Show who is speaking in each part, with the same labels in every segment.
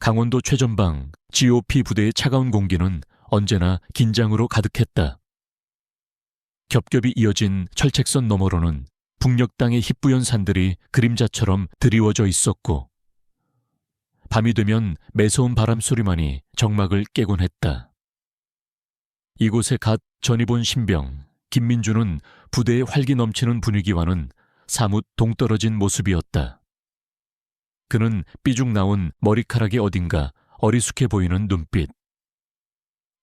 Speaker 1: 강원도 최전방 GOP 부대의 차가운 공기는 언제나 긴장으로 가득했다. 겹겹이 이어진 철책선 너머로는 북녘 땅의 희뿌연 산들이 그림자처럼 드리워져 있었고, 밤이 되면 매서운 바람 소리만이 정막을 깨곤 했다. 이곳에 갓 전입 온 신병 김민주는 부대의 활기 넘치는 분위기와는 사뭇 동떨어진 모습이었다. 그는 삐죽 나온 머리카락의 어딘가 어리숙해 보이는 눈빛,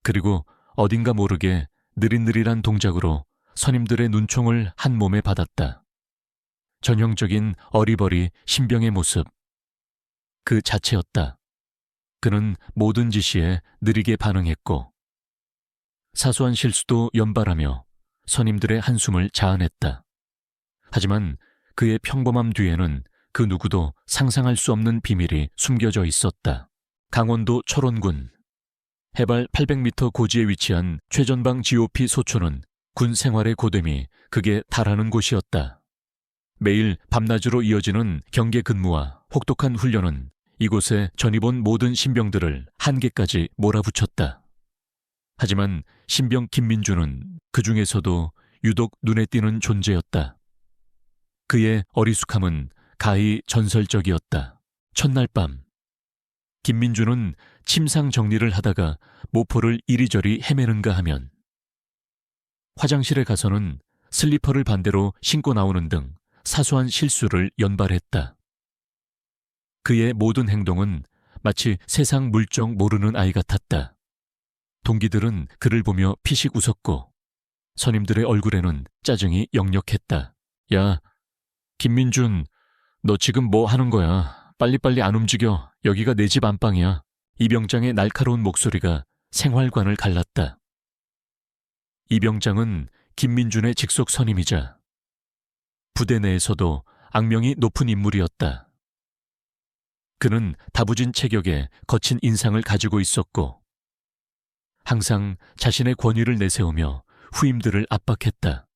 Speaker 1: 그리고 어딘가 모르게 느릿느릿한 동작으로 선임들의 눈총을 한 몸에 받았다. 전형적인 어리버리 신병의 모습, 그 자체였다. 그는 모든 지시에 느리게 반응했고, 사소한 실수도 연발하며 선임들의 한숨을 자아냈다. 하지만 그의 평범함 뒤에는 그 누구도 상상할 수 없는 비밀이 숨겨져 있었다. 강원도 철원군 해발 800m 고지에 위치한 최전방 GOP 소초는 군 생활의 고됨이 극에 달하는 곳이었다. 매일 밤낮으로 이어지는 경계 근무와 혹독한 훈련은 이곳에 전입 온 모든 신병들을 한계까지 몰아붙였다. 하지만 신병 김민주는 그 중에서도 유독 눈에 띄는 존재였다. 그의 어리숙함은 가히 전설적이었다. 첫날 밤, 김민주는 침상 정리를 하다가 모포를 이리저리 헤매는가 하면 화장실에 가서는 슬리퍼를 반대로 신고 나오는 등 사소한 실수를 연발했다. 그의 모든 행동은 마치 세상 물정 모르는 아이 같았다. 동기들은 그를 보며 피식 웃었고, 선임들의 얼굴에는 짜증이 역력했다. 야, 김민준, 너 지금 뭐 하는 거야? 빨리빨리 안 움직여. 여기가 내 집 안방이야. 이병장의 날카로운 목소리가 생활관을 갈랐다. 이병장은 김민준의 직속 선임이자 부대 내에서도 악명이 높은 인물이었다. 그는 다부진 체격에 거친 인상을 가지고 있었고, 항상 자신의 권위를 내세우며 후임들을 압박했다.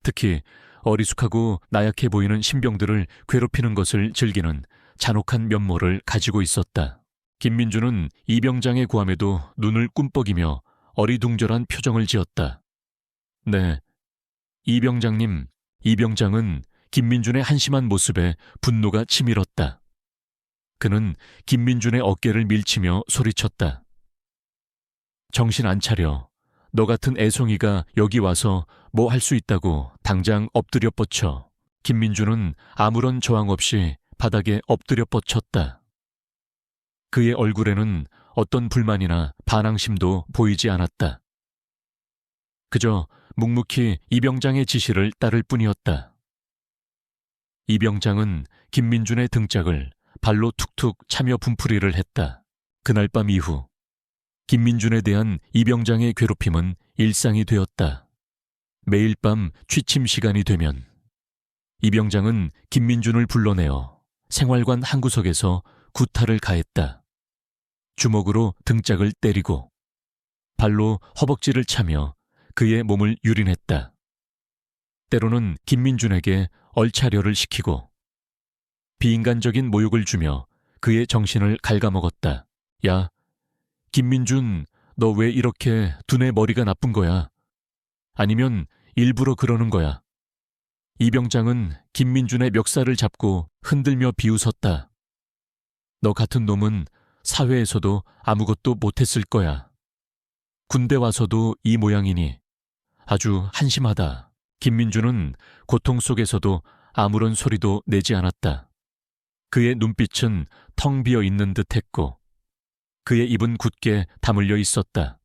Speaker 1: 특히 어리숙하고 나약해 보이는 신병들을 괴롭히는 것을 즐기는 잔혹한 면모를 가지고 있었다. 김민주는 이병장의 고함에도 눈을 꿈뻑이며 어리둥절한 표정을 지었다. 네, 이병장님. 이병장은 김민준의 한심한 모습에 분노가 치밀었다. 그는 김민준의 어깨를 밀치며 소리쳤다. 정신 안 차려. 너 같은 애송이가 여기 와서 뭐 할 수 있다고 당장 엎드려 뻗쳐. 김민주는 아무런 저항 없이 바닥에 엎드려 뻗쳤다. 그의 얼굴에는 어떤 불만이나 반항심도 보이지 않았다. 그저 묵묵히 이병장의 지시를 따를 뿐이었다. 이병장은 김민준의 등짝을 발로 툭툭 차며 분풀이를 했다. 그날 밤 이후 김민준에 대한 이병장의 괴롭힘은 일상이 되었다. 매일 밤 취침 시간이 되면 이병장은 김민준을 불러내어 생활관 한 구석에서 구타를 가했다. 주먹으로 등짝을 때리고 발로 허벅지를 차며 그의 몸을 유린했다. 때로는 김민준에게 얼차려를 시키고 비인간적인 모욕을 주며 그의 정신을 갉아먹었다. 야, 김민준, 너 왜 이렇게 두뇌 머리가 나쁜 거야? 아니면 일부러 그러는 거야? 이병장은 김민준의 멱살을 잡고 흔들며 비웃었다. 너 같은 놈은 사회에서도 아무것도 못했을 거야. 군대 와서도 이 모양이니 아주 한심하다. 김민준은 고통 속에서도 아무런 소리도 내지 않았다. 그의 눈빛은 텅 비어 있는 듯 했고, 그의 입은 굳게 다물려 있었다.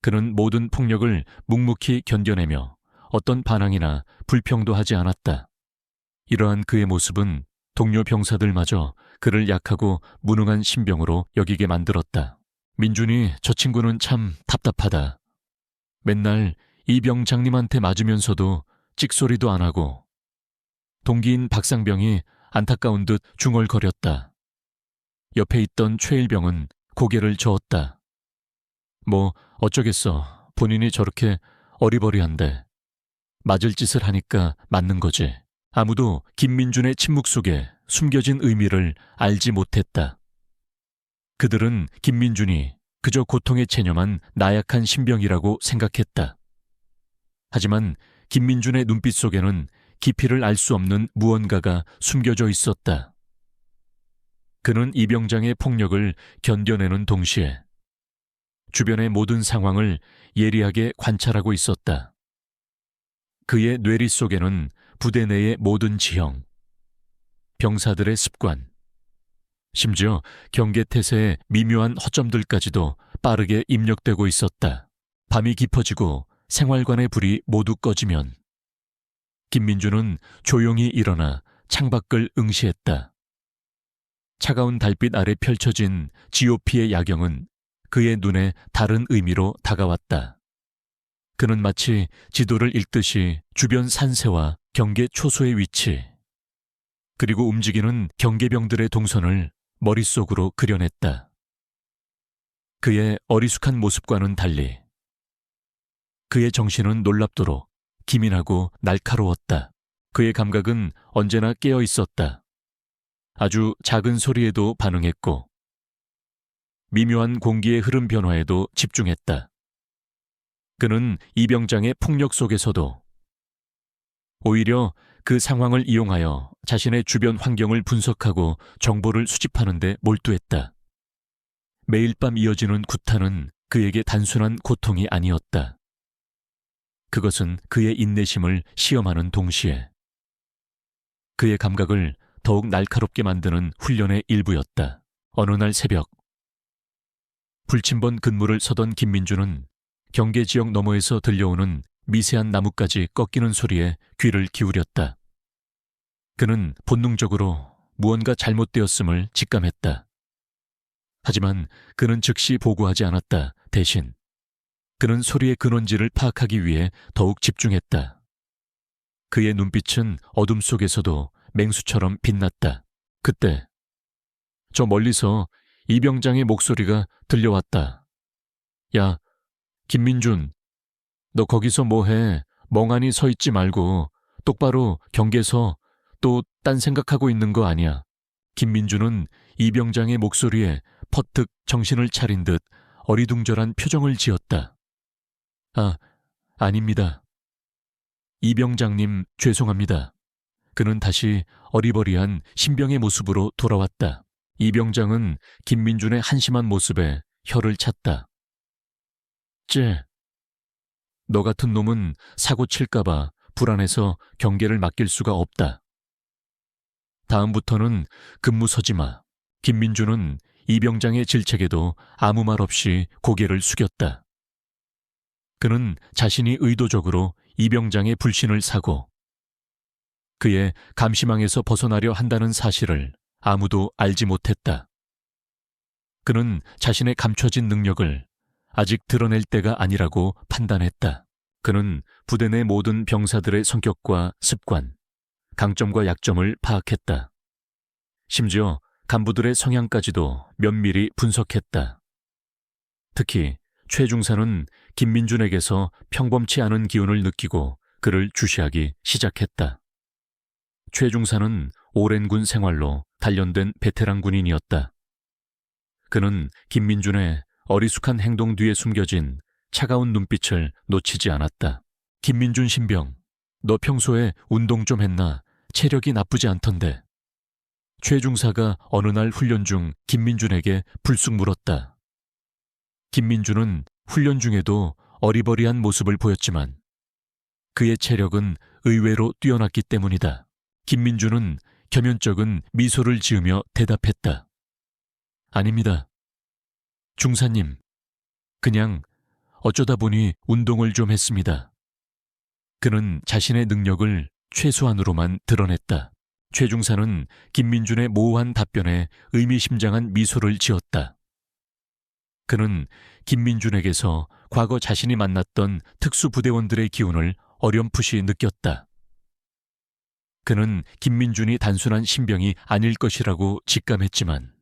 Speaker 1: 그는 모든 폭력을 묵묵히 견뎌내며 어떤 반항이나 불평도 하지 않았다. 이러한 그의 모습은 동료 병사들마저 그를 약하고 무능한 신병으로 여기게 만들었다. 민준이 저 친구는 참 답답하다. 맨날 이 병장님한테 맞으면서도 찍소리도 안 하고. 동기인 박상병이 안타까운 듯 중얼거렸다. 옆에 있던 최일병은 고개를 저었다. 뭐 어쩌겠어. 본인이 저렇게 어리버리한데 맞을 짓을 하니까 맞는 거지. 아무도 김민준의 침묵 속에 숨겨진 의미를 알지 못했다. 그들은 김민준이 그저 고통에 체념한 나약한 신병이라고 생각했다. 하지만 김민준의 눈빛 속에는 깊이를 알 수 없는 무언가가 숨겨져 있었다. 그는 이병장의 폭력을 견뎌내는 동시에 주변의 모든 상황을 예리하게 관찰하고 있었다. 그의 뇌리 속에는 부대 내의 모든 지형, 병사들의 습관, 심지어 경계태세의 미묘한 허점들까지도 빠르게 입력되고 있었다. 밤이 깊어지고 생활관의 불이 모두 꺼지면 김민준은 조용히 일어나 창밖을 응시했다. 차가운 달빛 아래 펼쳐진 GOP의 야경은 그의 눈에 다른 의미로 다가왔다. 그는 마치 지도를 읽듯이 주변 산세와 경계 초소의 위치, 그리고 움직이는 경계병들의 동선을 머릿속으로 그려냈다. 그의 어리숙한 모습과는 달리 그의 정신은 놀랍도록 기민하고 날카로웠다. 그의 감각은 언제나 깨어 있었다. 아주 작은 소리에도 반응했고 미묘한 공기의 흐름 변화에도 집중했다. 그는 이병장의 폭력 속에서도 오히려 그 상황을 이용하여 자신의 주변 환경을 분석하고 정보를 수집하는 데 몰두했다. 매일 밤 이어지는 구타는 그에게 단순한 고통이 아니었다. 그것은 그의 인내심을 시험하는 동시에 그의 감각을 더욱 날카롭게 만드는 훈련의 일부였다. 어느 날 새벽, 불침번 근무를 서던 김민준은 경계 지역 너머에서 들려오는 미세한 나뭇가지 꺾이는 소리에 귀를 기울였다. 그는 본능적으로 무언가 잘못되었음을 직감했다. 하지만 그는 즉시 보고하지 않았다. 대신 그는 소리의 근원지를 파악하기 위해 더욱 집중했다. 그의 눈빛은 어둠 속에서도 맹수처럼 빛났다. 그때 저 멀리서 이병장의 목소리가 들려왔다. 야, 김민준, 너 거기서 뭐해? 멍하니 서 있지 말고 똑바로 경계서 또 딴 생각하고 있는 거 아니야. 김민준은 이병장의 목소리에 퍼뜩 정신을 차린 듯 어리둥절한 표정을 지었다. 아닙니다. 이병장님, 죄송합니다. 그는 다시 어리버리한 신병의 모습으로 돌아왔다. 이병장은 김민준의 한심한 모습에 혀를 찼다. 너 같은 놈은 사고 칠까봐 불안해서 경계를 맡길 수가 없다. 다음부터는 근무 서지 마. 김민준은 이병장의 질책에도 아무 말 없이 고개를 숙였다. 그는 자신이 의도적으로 이병장의 불신을 사고 그의 감시망에서 벗어나려 한다는 사실을 아무도 알지 못했다. 그는 자신의 감춰진 능력을 아직 드러낼 때가 아니라고 판단했다. 그는 부대 내 모든 병사들의 성격과 습관, 강점과 약점을 파악했다. 심지어 간부들의 성향까지도 면밀히 분석했다. 특히 최중사는 김민준에게서 평범치 않은 기운을 느끼고 그를 주시하기 시작했다. 최중사는 오랜 군 생활로 단련된 베테랑 군인이었다. 그는 김민준의 어리숙한 행동 뒤에 숨겨진 차가운 눈빛을 놓치지 않았다. 김민준 신병, 너 평소에 운동 좀 했나? 체력이 나쁘지 않던데. 최중사가 어느 날 훈련 중 김민준에게 불쑥 물었다. 김민준은 훈련 중에도 어리버리한 모습을 보였지만 그의 체력은 의외로 뛰어났기 때문이다. 김민준은 겸연쩍은 미소를 지으며 대답했다. 아닙니다. 중사님, 그냥 어쩌다 보니 운동을 좀 했습니다. 그는 자신의 능력을 최소한으로만 드러냈다. 최중사는 김민준의 모호한 답변에 의미심장한 미소를 지었다. 그는 김민준에게서 과거 자신이 만났던 특수부대원들의 기운을 어렴풋이 느꼈다. 그는 김민준이 단순한 신병이 아닐 것이라고 직감했지만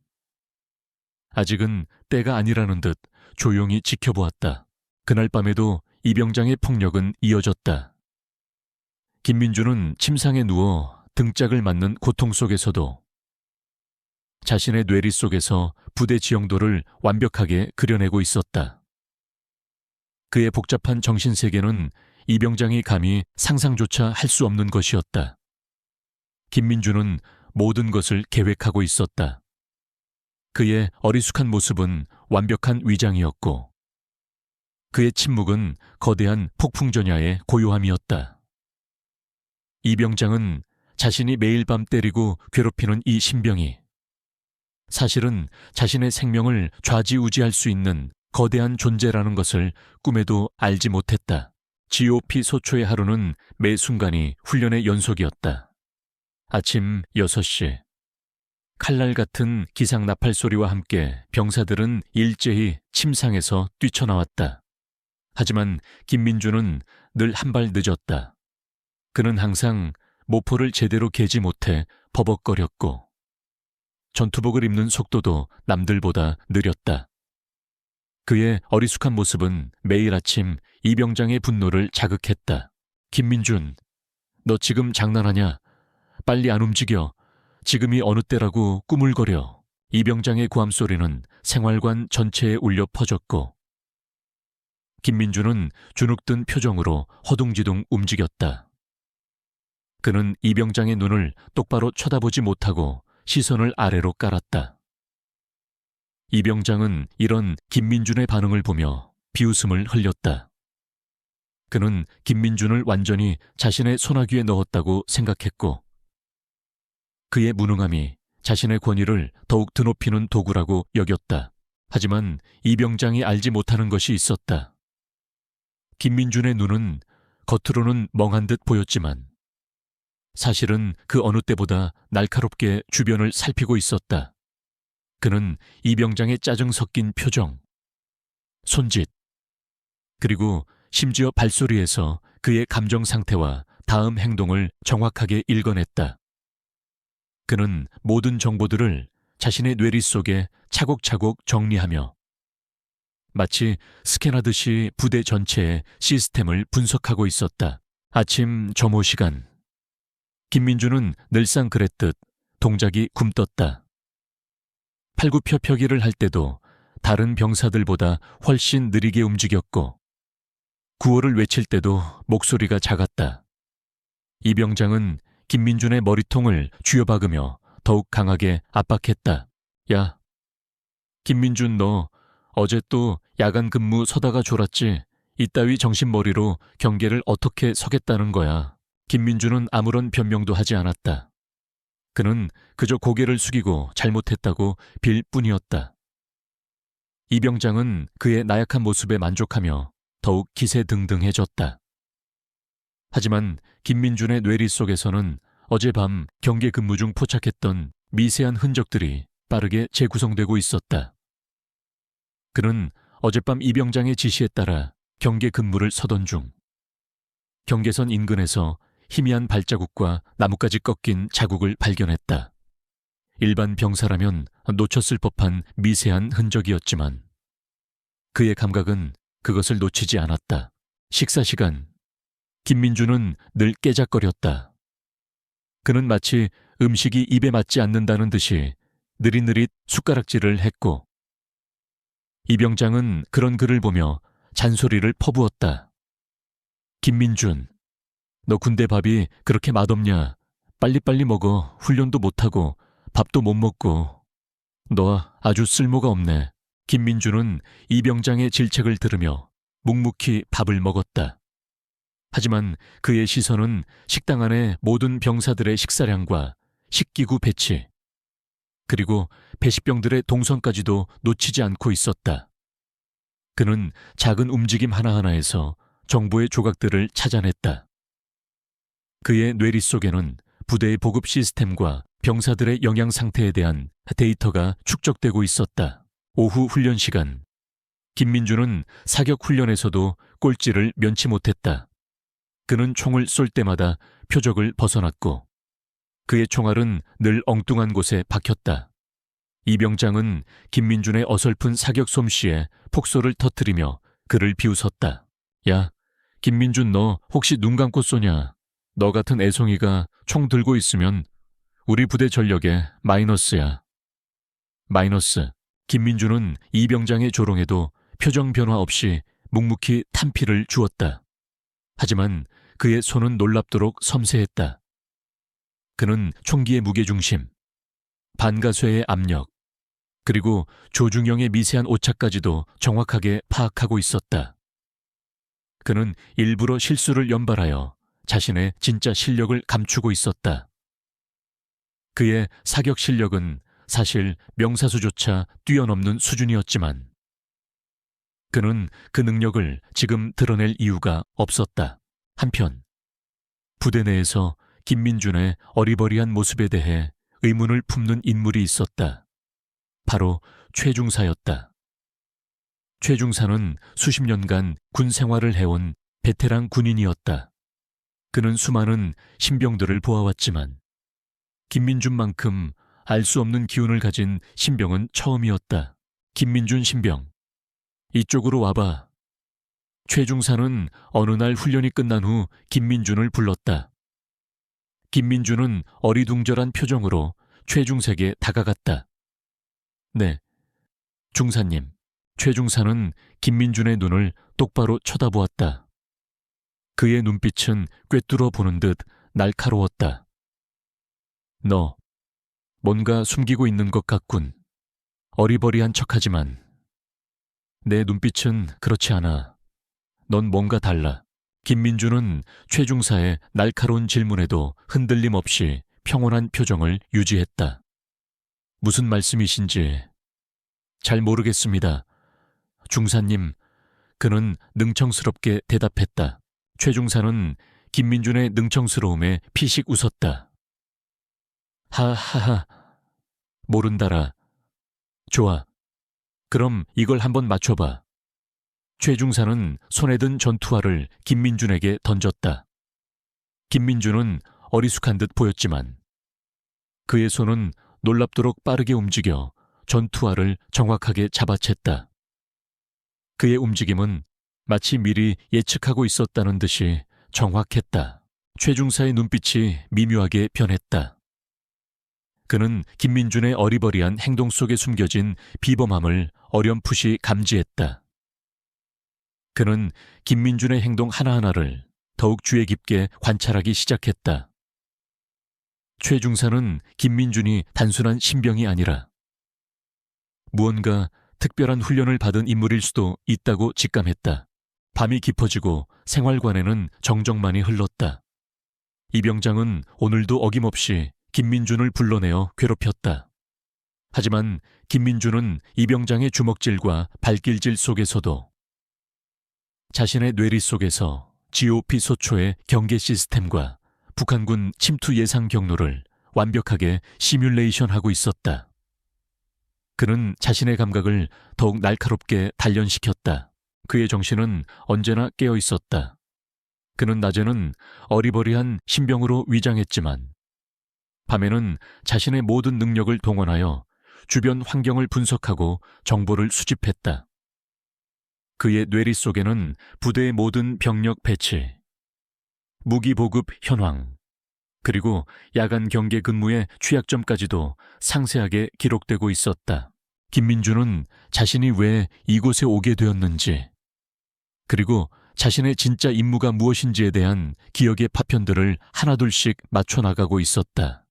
Speaker 1: 아직은 때가 아니라는 듯 조용히 지켜보았다. 그날 밤에도 이병장의 폭력은 이어졌다. 김민준은 침상에 누워 등짝을 맞는 고통 속에서도 자신의 뇌리 속에서 부대 지형도를 완벽하게 그려내고 있었다. 그의 복잡한 정신세계는 이병장이 감히 상상조차 할 수 없는 것이었다. 김민주는 모든 것을 계획하고 있었다. 그의 어리숙한 모습은 완벽한 위장이었고 그의 침묵은 거대한 폭풍전야의 고요함이었다. 이병장은 자신이 매일 밤 때리고 괴롭히는 이 신병이 사실은 자신의 생명을 좌지우지할 수 있는 거대한 존재라는 것을 꿈에도 알지 못했다. GOP 소초의 하루는 매 순간이 훈련의 연속이었다. 아침 6시. 칼날 같은 기상 나팔 소리와 함께 병사들은 일제히 침상에서 뛰쳐나왔다. 하지만 김민주는 늘 한 발 늦었다. 그는 항상 모포를 제대로 개지 못해 버벅거렸고 전투복을 입는 속도도 남들보다 느렸다. 그의 어리숙한 모습은 매일 아침 이병장의 분노를 자극했다. 김민준, 너 지금 장난하냐? 빨리 안 움직여. 지금이 어느 때라고 꾸물거려. 이병장의 고함 소리는 생활관 전체에 울려 퍼졌고 김민주는 주눅든 표정으로 허둥지둥 움직였다. 그는 이병장의 눈을 똑바로 쳐다보지 못하고 시선을 아래로 깔았다. 이병장은 이런 김민준의 반응을 보며 비웃음을 흘렸다. 그는 김민준을 완전히 자신의 소나귀에 넣었다고 생각했고 그의 무능함이 자신의 권위를 더욱 드높이는 도구라고 여겼다. 하지만 이병장이 알지 못하는 것이 있었다. 김민준의 눈은 겉으로는 멍한 듯 보였지만 사실은 그 어느 때보다 날카롭게 주변을 살피고 있었다. 그는 이병장의 짜증 섞인 표정, 손짓, 그리고 심지어 발소리에서 그의 감정 상태와 다음 행동을 정확하게 읽어냈다. 그는 모든 정보들을 자신의 뇌리 속에 차곡차곡 정리하며 마치 스캔하듯이 부대 전체의 시스템을 분석하고 있었다. 아침 점호 시간. 김민주는 늘상 그랬듯 동작이 굼떴다. 팔굽혀펴기를 할 때도 다른 병사들보다 훨씬 느리게 움직였고 구호를 외칠 때도 목소리가 작았다. 이병장은 김민준의 머리통을 쥐어박으며 더욱 강하게 압박했다. 야, 김민준 너 어제 또 야간 근무 서다가 졸았지? 이따위 정신머리로 경계를 어떻게 서겠다는 거야. 김민준은 아무런 변명도 하지 않았다. 그는 그저 고개를 숙이고 잘못했다고 빌 뿐이었다. 이병장은 그의 나약한 모습에 만족하며 더욱 기세등등해졌다. 하지만 김민준의 뇌리 속에서는 어젯밤 경계 근무 중 포착했던 미세한 흔적들이 빠르게 재구성되고 있었다. 그는 어젯밤 이병장의 지시에 따라 경계 근무를 서던 중 경계선 인근에서 희미한 발자국과 나뭇가지 꺾인 자국을 발견했다. 일반 병사라면 놓쳤을 법한 미세한 흔적이었지만 그의 감각은 그것을 놓치지 않았다. 식사 시간. 김민주는 늘 깨작거렸다. 그는 마치 음식이 입에 맞지 않는다는 듯이 느릿느릿 숟가락질을 했고 이병장은 그런 그를 보며 잔소리를 퍼부었다. 김민준, 너 군대 밥이 그렇게 맛없냐? 빨리빨리 먹어. 훈련도 못하고 밥도 못 먹고. 너 아주 쓸모가 없네. 김민주는 이병장의 질책을 들으며 묵묵히 밥을 먹었다. 하지만 그의 시선은 식당 안의 모든 병사들의 식사량과 식기구 배치, 그리고 배식병들의 동선까지도 놓치지 않고 있었다. 그는 작은 움직임 하나하나에서 정보의 조각들을 찾아냈다. 그의 뇌리 속에는 부대의 보급 시스템과 병사들의 영양 상태에 대한 데이터가 축적되고 있었다. 오후 훈련 시간. 김민주는 사격 훈련에서도 꼴찌를 면치 못했다. 그는 총을 쏠 때마다 표적을 벗어났고 그의 총알은 늘 엉뚱한 곳에 박혔다. 이병장은 김민준의 어설픈 사격 솜씨에 폭소를 터뜨리며 그를 비웃었다. 야, 김민준 너 혹시 눈 감고 쏘냐? 너 같은 애송이가 총 들고 있으면 우리 부대 전력에 마이너스야. 마이너스. 김민주는 이병장의 조롱에도 표정 변화 없이 묵묵히 탄피를 주었다. 하지만 그의 손은 놀랍도록 섬세했다. 그는 총기의 무게중심, 반가쇠의 압력, 그리고 조중영의 미세한 오차까지도 정확하게 파악하고 있었다. 그는 일부러 실수를 연발하여 자신의 진짜 실력을 감추고 있었다. 그의 사격 실력은 사실 명사수조차 뛰어넘는 수준이었지만 그는 그 능력을 지금 드러낼 이유가 없었다. 한편 부대 내에서 김민준의 어리버리한 모습에 대해 의문을 품는 인물이 있었다. 바로 최중사였다. 최중사는 수십 년간 군 생활을 해온 베테랑 군인이었다. 그는 수많은 신병들을 보아왔지만 김민준만큼 알 수 없는 기운을 가진 신병은 처음이었다. 김민준 신병, 이쪽으로 와봐. 최중사는 어느 날 훈련이 끝난 후 김민준을 불렀다. 김민준은 어리둥절한 표정으로 최중사에게 다가갔다. 네, 중사님. 최중사는 김민준의 눈을 똑바로 쳐다보았다. 그의 눈빛은 꿰뚫어 보는 듯 날카로웠다. 너, 뭔가 숨기고 있는 것 같군. 어리버리한 척하지만 내 눈빛은 그렇지 않아. 넌 뭔가 달라. 김민준은 최중사의 날카로운 질문에도 흔들림 없이 평온한 표정을 유지했다. 무슨 말씀이신지 잘 모르겠습니다. 중사님, 그는 능청스럽게 대답했다. 최중사는 김민준의 능청스러움에 피식 웃었다. 하하하, 모른다라. 좋아. 그럼 이걸 한번 맞춰봐. 최중사는 손에 든 전투화를 김민준에게 던졌다. 김민준은 어리숙한 듯 보였지만 그의 손은 놀랍도록 빠르게 움직여 전투화를 정확하게 잡아챘다. 그의 움직임은 마치 미리 예측하고 있었다는 듯이 정확했다. 최중사의 눈빛이 미묘하게 변했다. 그는 김민준의 어리버리한 행동 속에 숨겨진 비범함을 어렴풋이 감지했다. 그는 김민준의 행동 하나하나를 더욱 주의 깊게 관찰하기 시작했다. 최중사는 김민준이 단순한 신병이 아니라 무언가 특별한 훈련을 받은 인물일 수도 있다고 직감했다. 밤이 깊어지고 생활관에는 정적만이 흘렀다. 이병장은 오늘도 어김없이 김민준을 불러내어 괴롭혔다. 하지만 김민준은 이병장의 주먹질과 발길질 속에서도 자신의 뇌리 속에서 GOP 소초의 경계 시스템과 북한군 침투 예상 경로를 완벽하게 시뮬레이션하고 있었다. 그는 자신의 감각을 더욱 날카롭게 단련시켰다. 그의 정신은 언제나 깨어 있었다. 그는 낮에는 어리버리한 신병으로 위장했지만 밤에는 자신의 모든 능력을 동원하여 주변 환경을 분석하고 정보를 수집했다. 그의 뇌리 속에는 부대의 모든 병력 배치, 무기 보급 현황, 그리고 야간 경계 근무의 취약점까지도 상세하게 기록되고 있었다. 김민준은 자신이 왜 이곳에 오게 되었는지, 그리고 자신의 진짜 임무가 무엇인지에 대한 기억의 파편들을 하나둘씩 맞춰나가고 있었다.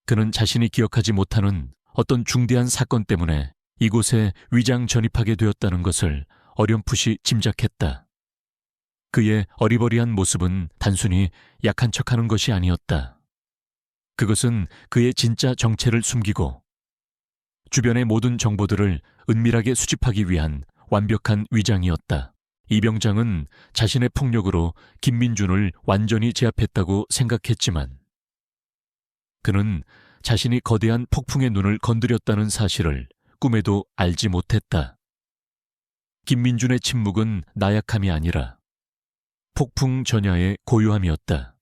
Speaker 1: 그는 자신이 기억하지 못하는 어떤 중대한 사건 때문에 이곳에 위장 전입하게 되었다는 것을 어렴풋이 짐작했다. 그의 어리버리한 모습은 단순히 약한 척하는 것이 아니었다. 그것은 그의 진짜 정체를 숨기고 주변의 모든 정보들을 은밀하게 수집하기 위한 완벽한 위장이었다. 이병장은 자신의 폭력으로 김민준을 완전히 제압했다고 생각했지만 그는 자신이 거대한 폭풍의 눈을 건드렸다는 사실을 꿈에도 알지 못했다. 김민준의 침묵은 나약함이 아니라 폭풍 전야의 고요함이었다.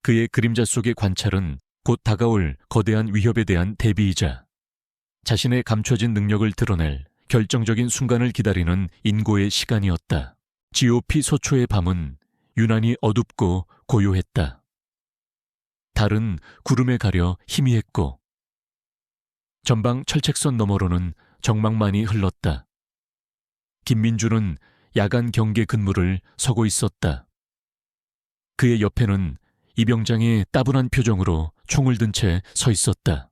Speaker 1: 그의 그림자 속의 관찰은 곧 다가올 거대한 위협에 대한 대비이자 자신의 감춰진 능력을 드러낼 결정적인 순간을 기다리는 인고의 시간이었다. GOP 소초의 밤은 유난히 어둡고 고요했다. 달은 구름에 가려 희미했고 전방 철책선 너머로는 정막만이 흘렀다. 김민주는 야간 경계 근무를 서고 있었다. 그의 옆에는 이병장이 따분한 표정으로 총을 든 채 서 있었다.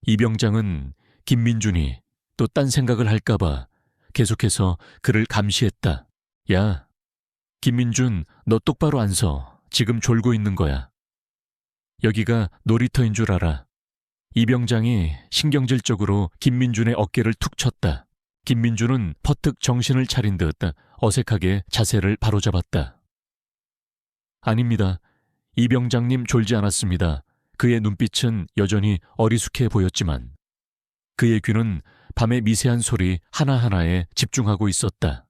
Speaker 1: 이병장은 김민준이 또 딴 생각을 할까봐 계속해서 그를 감시했다. 야, 김민준, 너 똑바로 안 서. 지금 졸고 있는 거야. 여기가 놀이터인 줄 알아. 이병장이 신경질적으로 김민준의 어깨를 툭 쳤다. 김민준은 퍼뜩 정신을 차린 듯 어색하게 자세를 바로잡았다. 아닙니다. 이병장님 졸지 않았습니다. 그의 눈빛은 여전히 어리숙해 보였지만 그의 귀는 밤의 미세한 소리 하나하나에 집중하고 있었다.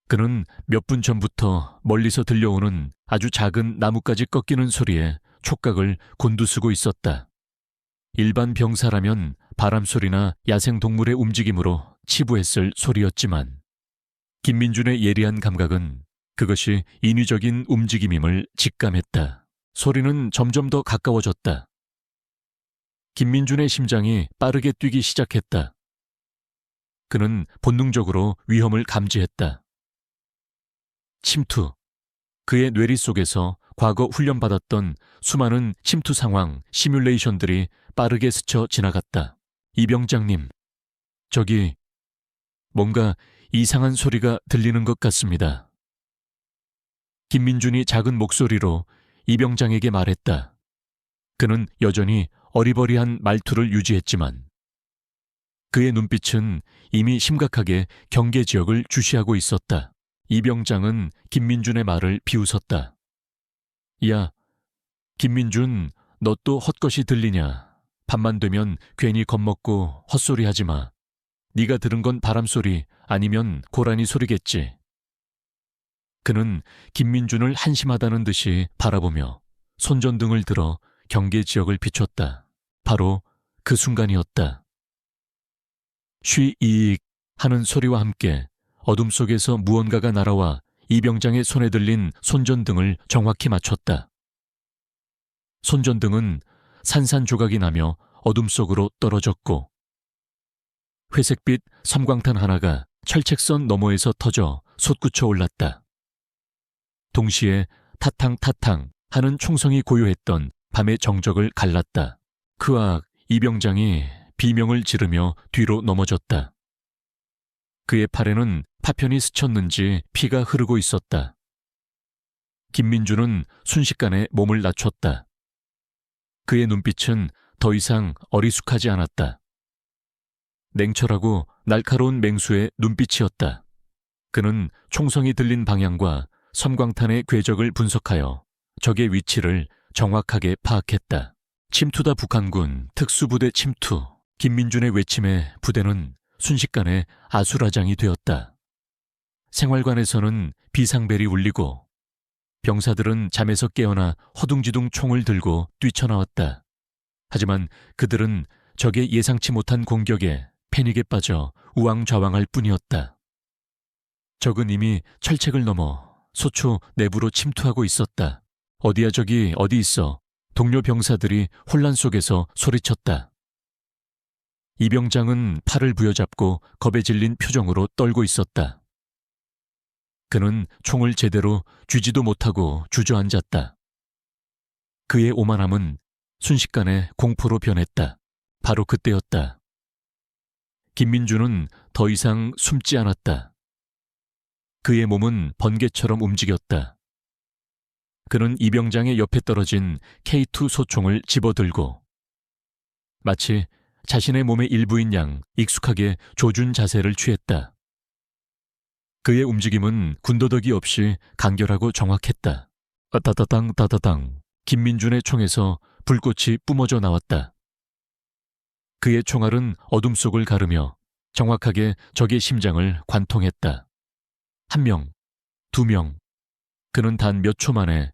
Speaker 1: 그는 몇 분 전부터 멀리서 들려오는 아주 작은 나뭇가지 꺾이는 소리에 촉각을 곤두쓰고 있었다. 일반 병사라면 바람소리나 야생동물의 움직임으로 치부했을 소리였지만 김민준의 예리한 감각은 그것이 인위적인 움직임임을 직감했다. 소리는 점점 더 가까워졌다. 김민준의 심장이 빠르게 뛰기 시작했다. 그는 본능적으로 위험을 감지했다. 침투. 그의 뇌리 속에서 과거 훈련받았던 수많은 침투 상황, 시뮬레이션들이 빠르게 스쳐 지나갔다. 이병장님, 저기 뭔가 이상한 소리가 들리는 것 같습니다. 김민준이 작은 목소리로 이병장에게 말했다. 그는 여전히 어리버리한 말투를 유지했지만 그의 눈빛은 이미 심각하게 경계 지역을 주시하고 있었다. 이병장은 김민준의 말을 비웃었다. 야, 김민준, 너 또 헛것이 들리냐? 밤만 되면 괜히 겁먹고 헛소리하지 마. 네가 들은 건 바람소리 아니면 고라니 소리겠지. 그는 김민준을 한심하다는 듯이 바라보며 손전등을 들어 경계 지역을 비췄다. 바로 그 순간이었다. 쉬이익 하는 소리와 함께 어둠 속에서 무언가가 날아와 이병장의 손에 들린 손전등을 정확히 맞췄다. 손전등은 산산조각이 나며 어둠 속으로 떨어졌고 회색빛 섬광탄 하나가 철책선 너머에서 터져 솟구쳐 올랐다. 동시에 타탕타탕 하는 총성이 고요했던 밤의 정적을 갈랐다. 크악, 이병장이 비명을 지르며 뒤로 넘어졌다. 그의 팔에는 파편이 스쳤는지 피가 흐르고 있었다. 김민준은 순식간에 몸을 낮췄다. 그의 눈빛은 더 이상 어리숙하지 않았다. 냉철하고 날카로운 맹수의 눈빛이었다. 그는 총성이 들린 방향과 섬광탄의 궤적을 분석하여 적의 위치를 정확하게 파악했다. 침투다 북한군 특수부대 침투. 김민준의 외침에 부대는 순식간에 아수라장이 되었다. 생활관에서는 비상벨이 울리고 병사들은 잠에서 깨어나 허둥지둥 총을 들고 뛰쳐나왔다. 하지만 그들은 적의 예상치 못한 공격에 패닉에 빠져 우왕좌왕할 뿐이었다. 적은 이미 철책을 넘어 소초 내부로 침투하고 있었다. 어디야 저기 어디 있어. 동료 병사들이 혼란 속에서 소리쳤다. 이병장은 팔을 부여잡고 겁에 질린 표정으로 떨고 있었다. 그는 총을 제대로 쥐지도 못하고 주저앉았다. 그의 오만함은 순식간에 공포로 변했다. 바로 그때였다. 김민준은 더 이상 숨지 않았다. 그의 몸은 번개처럼 움직였다. 그는 이병장의 옆에 떨어진 K2 소총을 집어들고 마치 자신의 몸의 일부인 양 익숙하게 조준 자세를 취했다. 그의 움직임은 군더더기 없이 간결하고 정확했다. 따다당 따다당 김민준의 총에서 불꽃이 뿜어져 나왔다. 그의 총알은 어둠 속을 가르며 정확하게 적의 심장을 관통했다. 1명, 2명. 그는 단 몇 초 만에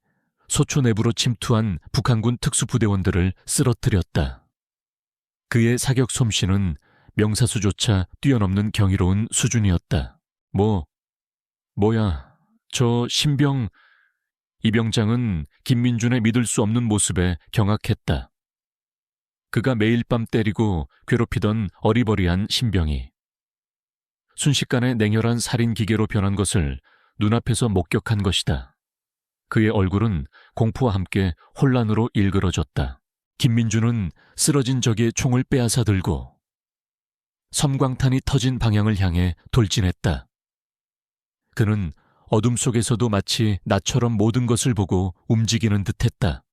Speaker 1: 소초 내부로 침투한 북한군 특수부대원들을 쓰러뜨렸다. 그의 사격 솜씨는 명사수조차 뛰어넘는 경이로운 수준이었다. 뭐야, 저 신병... 이병장은 김민준의 믿을 수 없는 모습에 경악했다. 그가 매일 밤 때리고 괴롭히던 어리버리한 신병이 순식간에 냉혈한 살인 기계로 변한 것을 눈앞에서 목격한 것이다. 그의 얼굴은 공포와 함께 혼란으로 일그러졌다. 김민주는 쓰러진 적의 총을 빼앗아 들고 섬광탄이 터진 방향을 향해 돌진했다. 그는 어둠 속에서도 마치 나처럼 모든 것을 보고 움직이는 듯했다.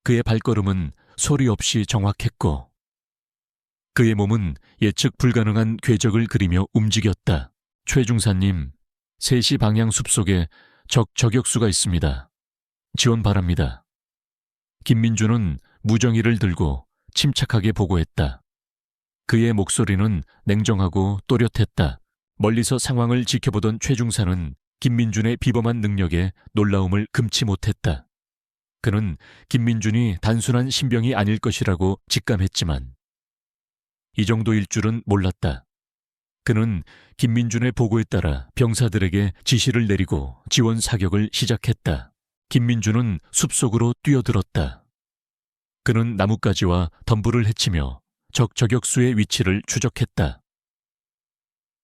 Speaker 1: 그의 발걸음은 소리 없이 정확했고 그의 몸은 예측 불가능한 궤적을 그리며 움직였다. 최 중사님, 3시 방향 숲속에 적 저격수가 있습니다. 지원 바랍니다. 김민주는 무정이를 들고 침착하게 보고했다. 그의 목소리는 냉정하고 또렷했다. 멀리서 상황을 지켜보던 최 중사는 김민준의 비범한 능력에 놀라움을 금치 못했다. 그는 김민준이 단순한 신병이 아닐 것이라고 직감했지만 이 정도일 줄은 몰랐다. 그는 김민준의 보고에 따라 병사들에게 지시를 내리고 지원 사격을 시작했다. 김민준은 숲속으로 뛰어들었다. 그는 나뭇가지와 덤불을 헤치며 적 저격수의 위치를 추적했다.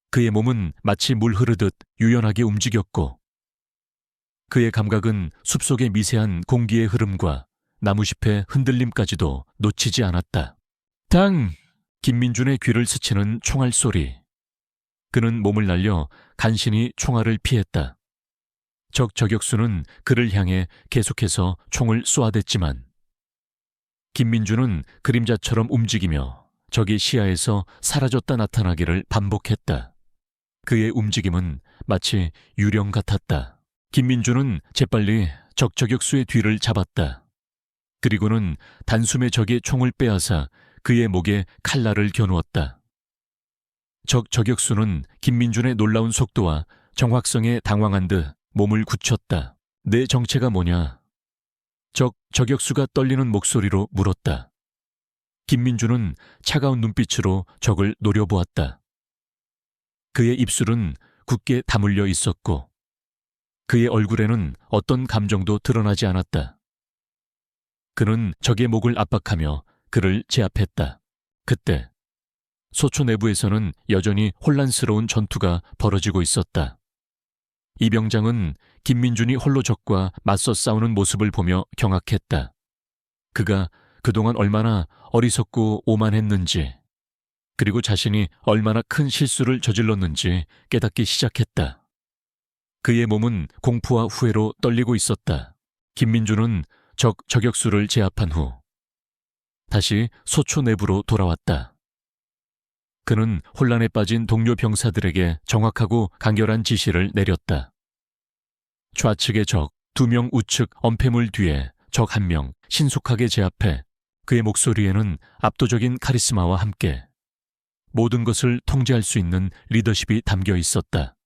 Speaker 1: 그의 몸은 마치 물 흐르듯 유연하게 움직였고 그의 감각은 숲속의 미세한 공기의 흐름과 나무잎의 흔들림까지도 놓치지 않았다. 당! 김민준의 귀를 스치는 총알 소리. 그는 몸을 날려 간신히 총알을 피했다. 적 저격수는 그를 향해 계속해서 총을 쏘아댔지만 김민준은 그림자처럼 움직이며 적의 시야에서 사라졌다 나타나기를 반복했다. 그의 움직임은 마치 유령 같았다. 김민준은 재빨리 적 저격수의 뒤를 잡았다. 그리고는 단숨에 적의 총을 빼앗아 그의 목에 칼날을 겨누었다. 적 저격수는 김민준의 놀라운 속도와 정확성에 당황한 듯 몸을 굳혔다. 내 정체가 뭐냐? 적 저격수가 떨리는 목소리로 물었다. 김민준은 차가운 눈빛으로 적을 노려보았다. 그의 입술은 굳게 다물려 있었고 그의 얼굴에는 어떤 감정도 드러나지 않았다. 그는 적의 목을 압박하며 그를 제압했다. 그때 소초 내부에서는 여전히 혼란스러운 전투가 벌어지고 있었다. 이 병장은 김민준이 홀로 적과 맞서 싸우는 모습을 보며 경악했다. 그가 그동안 얼마나 어리석고 오만했는지, 그리고 자신이 얼마나 큰 실수를 저질렀는지 깨닫기 시작했다. 그의 몸은 공포와 후회로 떨리고 있었다. 김민준은 적 저격수를 제압한 후 다시 소초 내부로 돌아왔다. 그는 혼란에 빠진 동료 병사들에게 정확하고 간결한 지시를 내렸다. 좌측의 적 2명, 우측 엄폐물 뒤에 적 1명 신속하게 제압해 그의 목소리에는 압도적인 카리스마와 함께 모든 것을 통제할 수 있는 리더십이 담겨 있었다.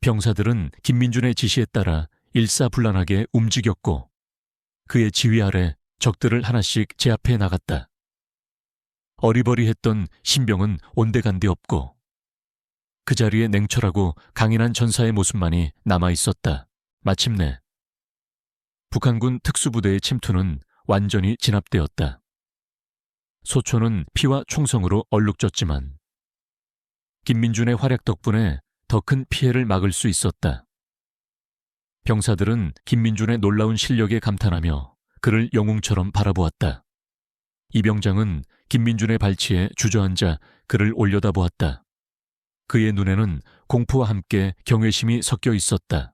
Speaker 1: 병사들은 김민준의 지시에 따라 일사불란하게 움직였고 그의 지휘 아래 적들을 하나씩 제압해 나갔다. 어리버리했던 신병은 온데간데 없고 그 자리에 냉철하고 강인한 전사의 모습만이 남아있었다. 마침내 북한군 특수부대의 침투는 완전히 진압되었다. 소초는 피와 총성으로 얼룩졌지만 김민준의 활약 덕분에 더 큰 피해를 막을 수 있었다. 병사들은 김민준의 놀라운 실력에 감탄하며 그를 영웅처럼 바라보았다. 이 병장은 김민준의 발치에 주저앉아 그를 올려다보았다. 그의 눈에는 공포와 함께 경외심이 섞여 있었다.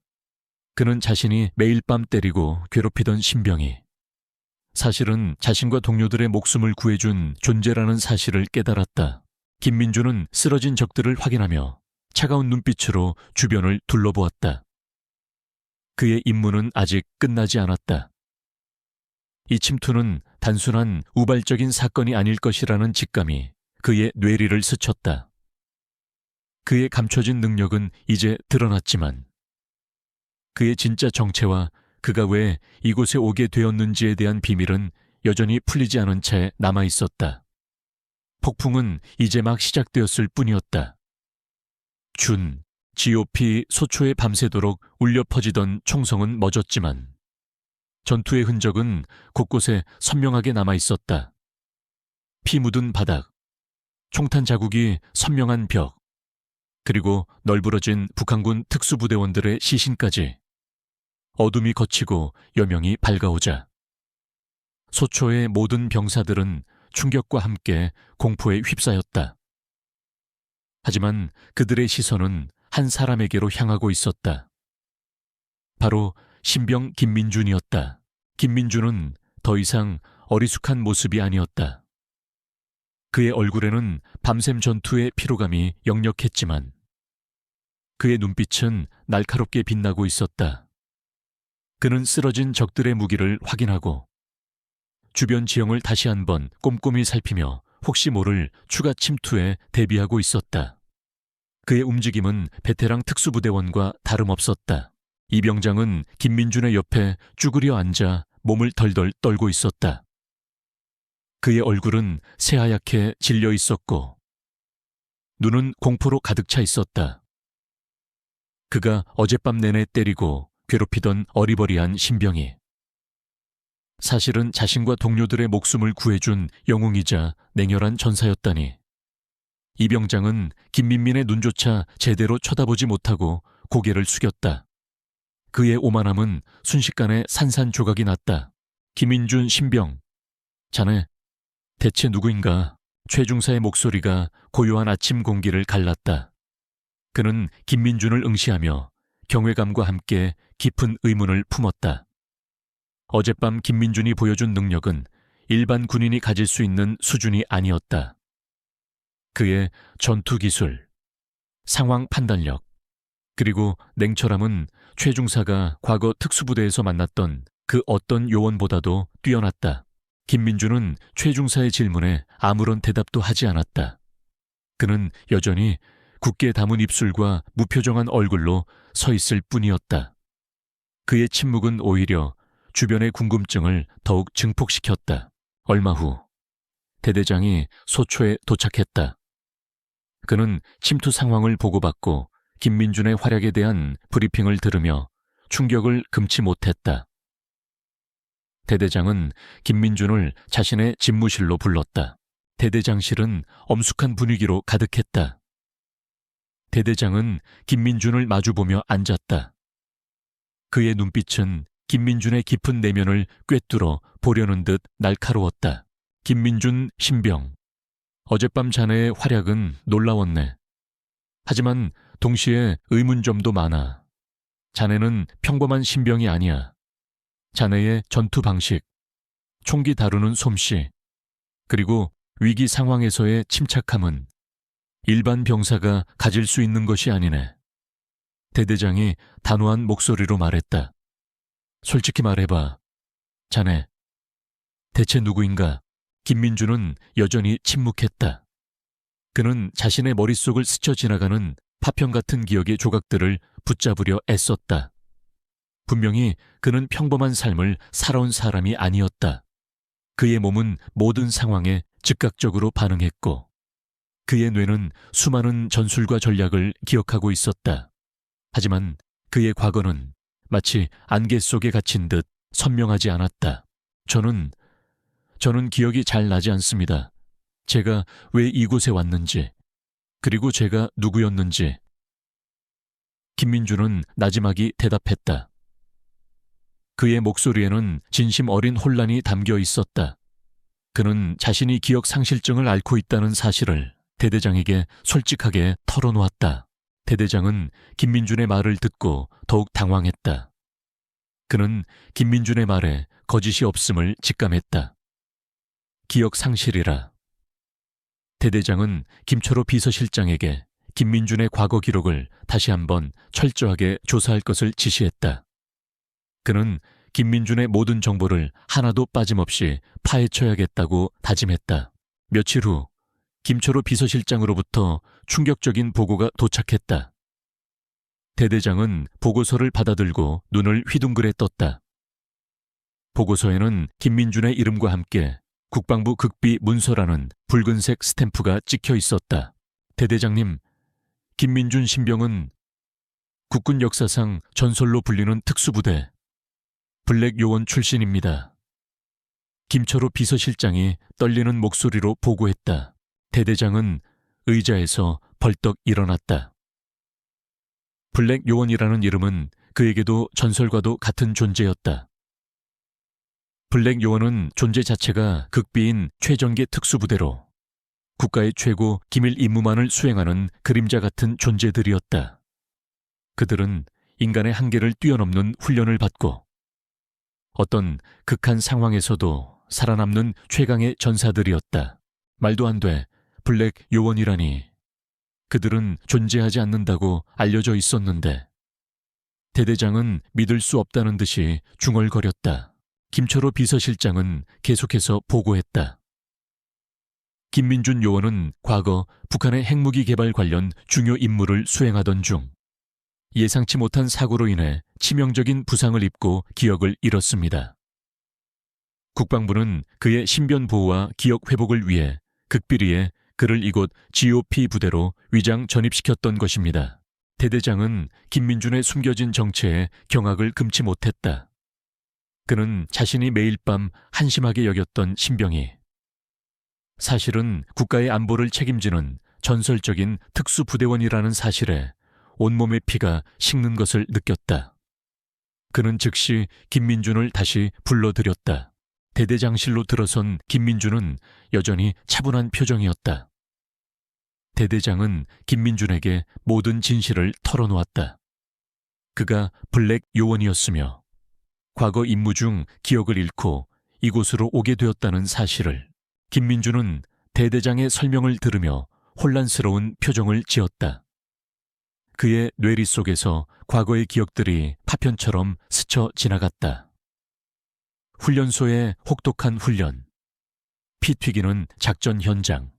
Speaker 1: 그는 자신이 매일 밤 때리고 괴롭히던 신병이 사실은 자신과 동료들의 목숨을 구해준 존재라는 사실을 깨달았다. 김민준은 쓰러진 적들을 확인하며 차가운 눈빛으로 주변을 둘러보았다. 그의 임무는 아직 끝나지 않았다. 이 침투는 단순한 우발적인 사건이 아닐 것이라는 직감이 그의 뇌리를 스쳤다. 그의 감춰진 능력은 이제 드러났지만 그의 진짜 정체와 그가 왜 이곳에 오게 되었는지에 대한 비밀은 여전히 풀리지 않은 채 남아있었다. 폭풍은 이제 막 시작되었을 뿐이었다. GOP 소초에 밤새도록 울려 퍼지던 총성은 멎었지만 전투의 흔적은 곳곳에 선명하게 남아있었다. 피 묻은 바닥, 총탄 자국이 선명한 벽, 그리고 널브러진 북한군 특수부대원들의 시신까지 어둠이 걷히고 여명이 밝아오자 소초의 모든 병사들은 충격과 함께 공포에 휩싸였다. 하지만 그들의 시선은 한 사람에게로 향하고 있었다. 바로 신병 김민준이었다. 김민준은 더 이상 어리숙한 모습이 아니었다. 그의 얼굴에는 밤샘 전투의 피로감이 역력했지만 그의 눈빛은 날카롭게 빛나고 있었다. 그는 쓰러진 적들의 무기를 확인하고 주변 지형을 다시 한번 꼼꼼히 살피며 혹시 모를 추가 침투에 대비하고 있었다. 그의 움직임은 베테랑 특수부대원과 다름없었다. 이 병장은 김민준의 옆에 쭈그려 앉아 몸을 덜덜 떨고 있었다. 그의 얼굴은 새하얗게 질려 있었고 눈은 공포로 가득 차 있었다. 그가 어젯밤 내내 때리고 괴롭히던 어리버리한 신병이 사실은 자신과 동료들의 목숨을 구해준 영웅이자 냉혈한 전사였다니. 이 병장은 김민민의 눈조차 제대로 쳐다보지 못하고 고개를 숙였다. 그의 오만함은 순식간에 산산조각이 났다. 김민준 신병, 자네 대체 누구인가? 최중사의 목소리가 고요한 아침 공기를 갈랐다. 그는 김민준을 응시하며 경외감과 함께 깊은 의문을 품었다. 어젯밤 김민준이 보여준 능력은 일반 군인이 가질 수 있는 수준이 아니었다. 그의 전투 기술, 상황 판단력, 그리고 냉철함은 최중사가 과거 특수부대에서 만났던 그 어떤 요원보다도 뛰어났다. 김민준은 최중사의 질문에 아무런 대답도 하지 않았다. 그는 여전히 굳게 담은 입술과 무표정한 얼굴로 서 있을 뿐이었다. 그의 침묵은 오히려 주변의 궁금증을 더욱 증폭시켰다. 얼마 후 대대장이 소초에 도착했다. 그는 침투 상황을 보고받고 김민준의 활약에 대한 브리핑을 들으며 충격을 금치 못했다. 대대장은 김민준을 자신의 집무실로 불렀다. 대대장실은 엄숙한 분위기로 가득했다. 대대장은 김민준을 마주보며 앉았다. 그의 눈빛은 김민준의 깊은 내면을 꿰뚫어 보려는 듯 날카로웠다. 김민준 신병, 어젯밤 자네의 활약은 놀라웠네. 하지만 동시에 의문점도 많아. 자네는 평범한 신병이 아니야. 자네의 전투 방식, 총기 다루는 솜씨, 그리고 위기 상황에서의 침착함은 일반 병사가 가질 수 있는 것이 아니네. 대대장이 단호한 목소리로 말했다. 솔직히 말해봐. 자네, 대체 누구인가? 김민준은 여전히 침묵했다. 그는 자신의 머릿속을 스쳐 지나가는 파편 같은 기억의 조각들을 붙잡으려 애썼다. 분명히 그는 평범한 삶을 살아온 사람이 아니었다. 그의 몸은 모든 상황에 즉각적으로 반응했고 그의 뇌는 수많은 전술과 전략을 기억하고 있었다. 하지만 그의 과거는 마치 안개 속에 갇힌 듯 선명하지 않았다. 저는 기억이 잘 나지 않습니다. 제가 왜 이곳에 왔는지, 그리고 제가 누구였는지. 김민준은 나지막이 대답했다. 그의 목소리에는 진심 어린 혼란이 담겨 있었다. 그는 자신이 기억 상실증을 앓고 있다는 사실을 대대장에게 솔직하게 털어놓았다. 대대장은 김민준의 말을 듣고 더욱 당황했다. 그는 김민준의 말에 거짓이 없음을 직감했다. 기억 상실이라. 대대장은 김철호 비서실장에게 김민준의 과거 기록을 다시 한번 철저하게 조사할 것을 지시했다. 그는 김민준의 모든 정보를 하나도 빠짐없이 파헤쳐야겠다고 다짐했다. 며칠 후 김철호 비서실장으로부터 충격적인 보고가 도착했다. 대대장은 보고서를 받아들고 눈을 휘둥그레 떴다. 보고서에는 김민준의 이름과 함께 국방부 극비 문서라는 붉은색 스탬프가 찍혀 있었다. 대대장님, 김민준 신병은 국군 역사상 전설로 불리는 특수부대 블랙 요원 출신입니다. 김철호 비서실장이 떨리는 목소리로 보고했다. 대대장은 의자에서 벌떡 일어났다. 블랙 요원이라는 이름은 그에게도 전설과도 같은 존재였다. 블랙 요원은 존재 자체가 극비인 최전개 특수부대로 국가의 최고 기밀 임무만을 수행하는 그림자 같은 존재들이었다. 그들은 인간의 한계를 뛰어넘는 훈련을 받고 어떤 극한 상황에서도 살아남는 최강의 전사들이었다. 말도 안 돼. 블랙 요원이라니. 그들은 존재하지 않는다고 알려져 있었는데 대대장은 믿을 수 없다는 듯이 중얼거렸다. 김철호 비서실장은 계속해서 보고했다. 김민준 요원은 과거 북한의 핵무기 개발 관련 중요 임무를 수행하던 중 예상치 못한 사고로 인해 치명적인 부상을 입고 기억을 잃었습니다. 국방부는 그의 신변 보호와 기억 회복을 위해 극비리에 그를 이곳 GOP 부대로 위장 전입시켰던 것입니다. 대대장은 김민준의 숨겨진 정체에 경악을 금치 못했다. 그는 자신이 매일 밤 한심하게 여겼던 신병이 사실은 국가의 안보를 책임지는 전설적인 특수부대원이라는 사실에 온몸의 피가 식는 것을 느꼈다. 그는 즉시 김민준을 다시 불러들였다. 대대장실로 들어선 김민준은 여전히 차분한 표정이었다. 대대장은 김민준에게 모든 진실을 털어놓았다. 그가 블랙 요원이었으며 과거 임무 중 기억을 잃고 이곳으로 오게 되었다는 사실을. 김민준은 대대장의 설명을 들으며 혼란스러운 표정을 지었다. 그의 뇌리 속에서 과거의 기억들이 파편처럼 스쳐 지나갔다. 훈련소의 혹독한 훈련, 피 튀기는 작전 현장,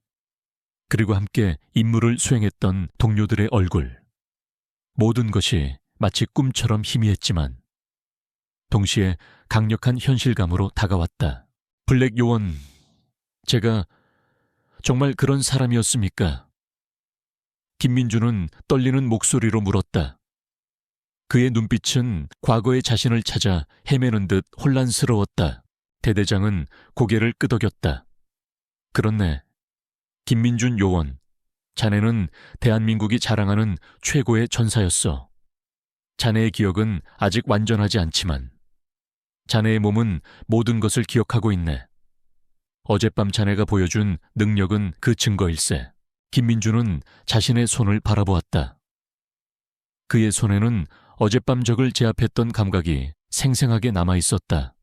Speaker 1: 그리고 함께 임무를 수행했던 동료들의 얼굴. 모든 것이 마치 꿈처럼 희미했지만 동시에 강력한 현실감으로 다가왔다. 블랙 요원, 제가 정말 그런 사람이었습니까? 김민준은 떨리는 목소리로 물었다. 그의 눈빛은 과거의 자신을 찾아 헤매는 듯 혼란스러웠다. 대대장은 고개를 끄덕였다. 그렇네. 김민준 요원, 자네는 대한민국이 자랑하는 최고의 전사였어. 자네의 기억은 아직 완전하지 않지만 자네의 몸은 모든 것을 기억하고 있네. 어젯밤 자네가 보여준 능력은 그 증거일세. 김민준은 자신의 손을 바라보았다. 그의 손에는 어젯밤 적을 제압했던 감각이 생생하게 남아있었다.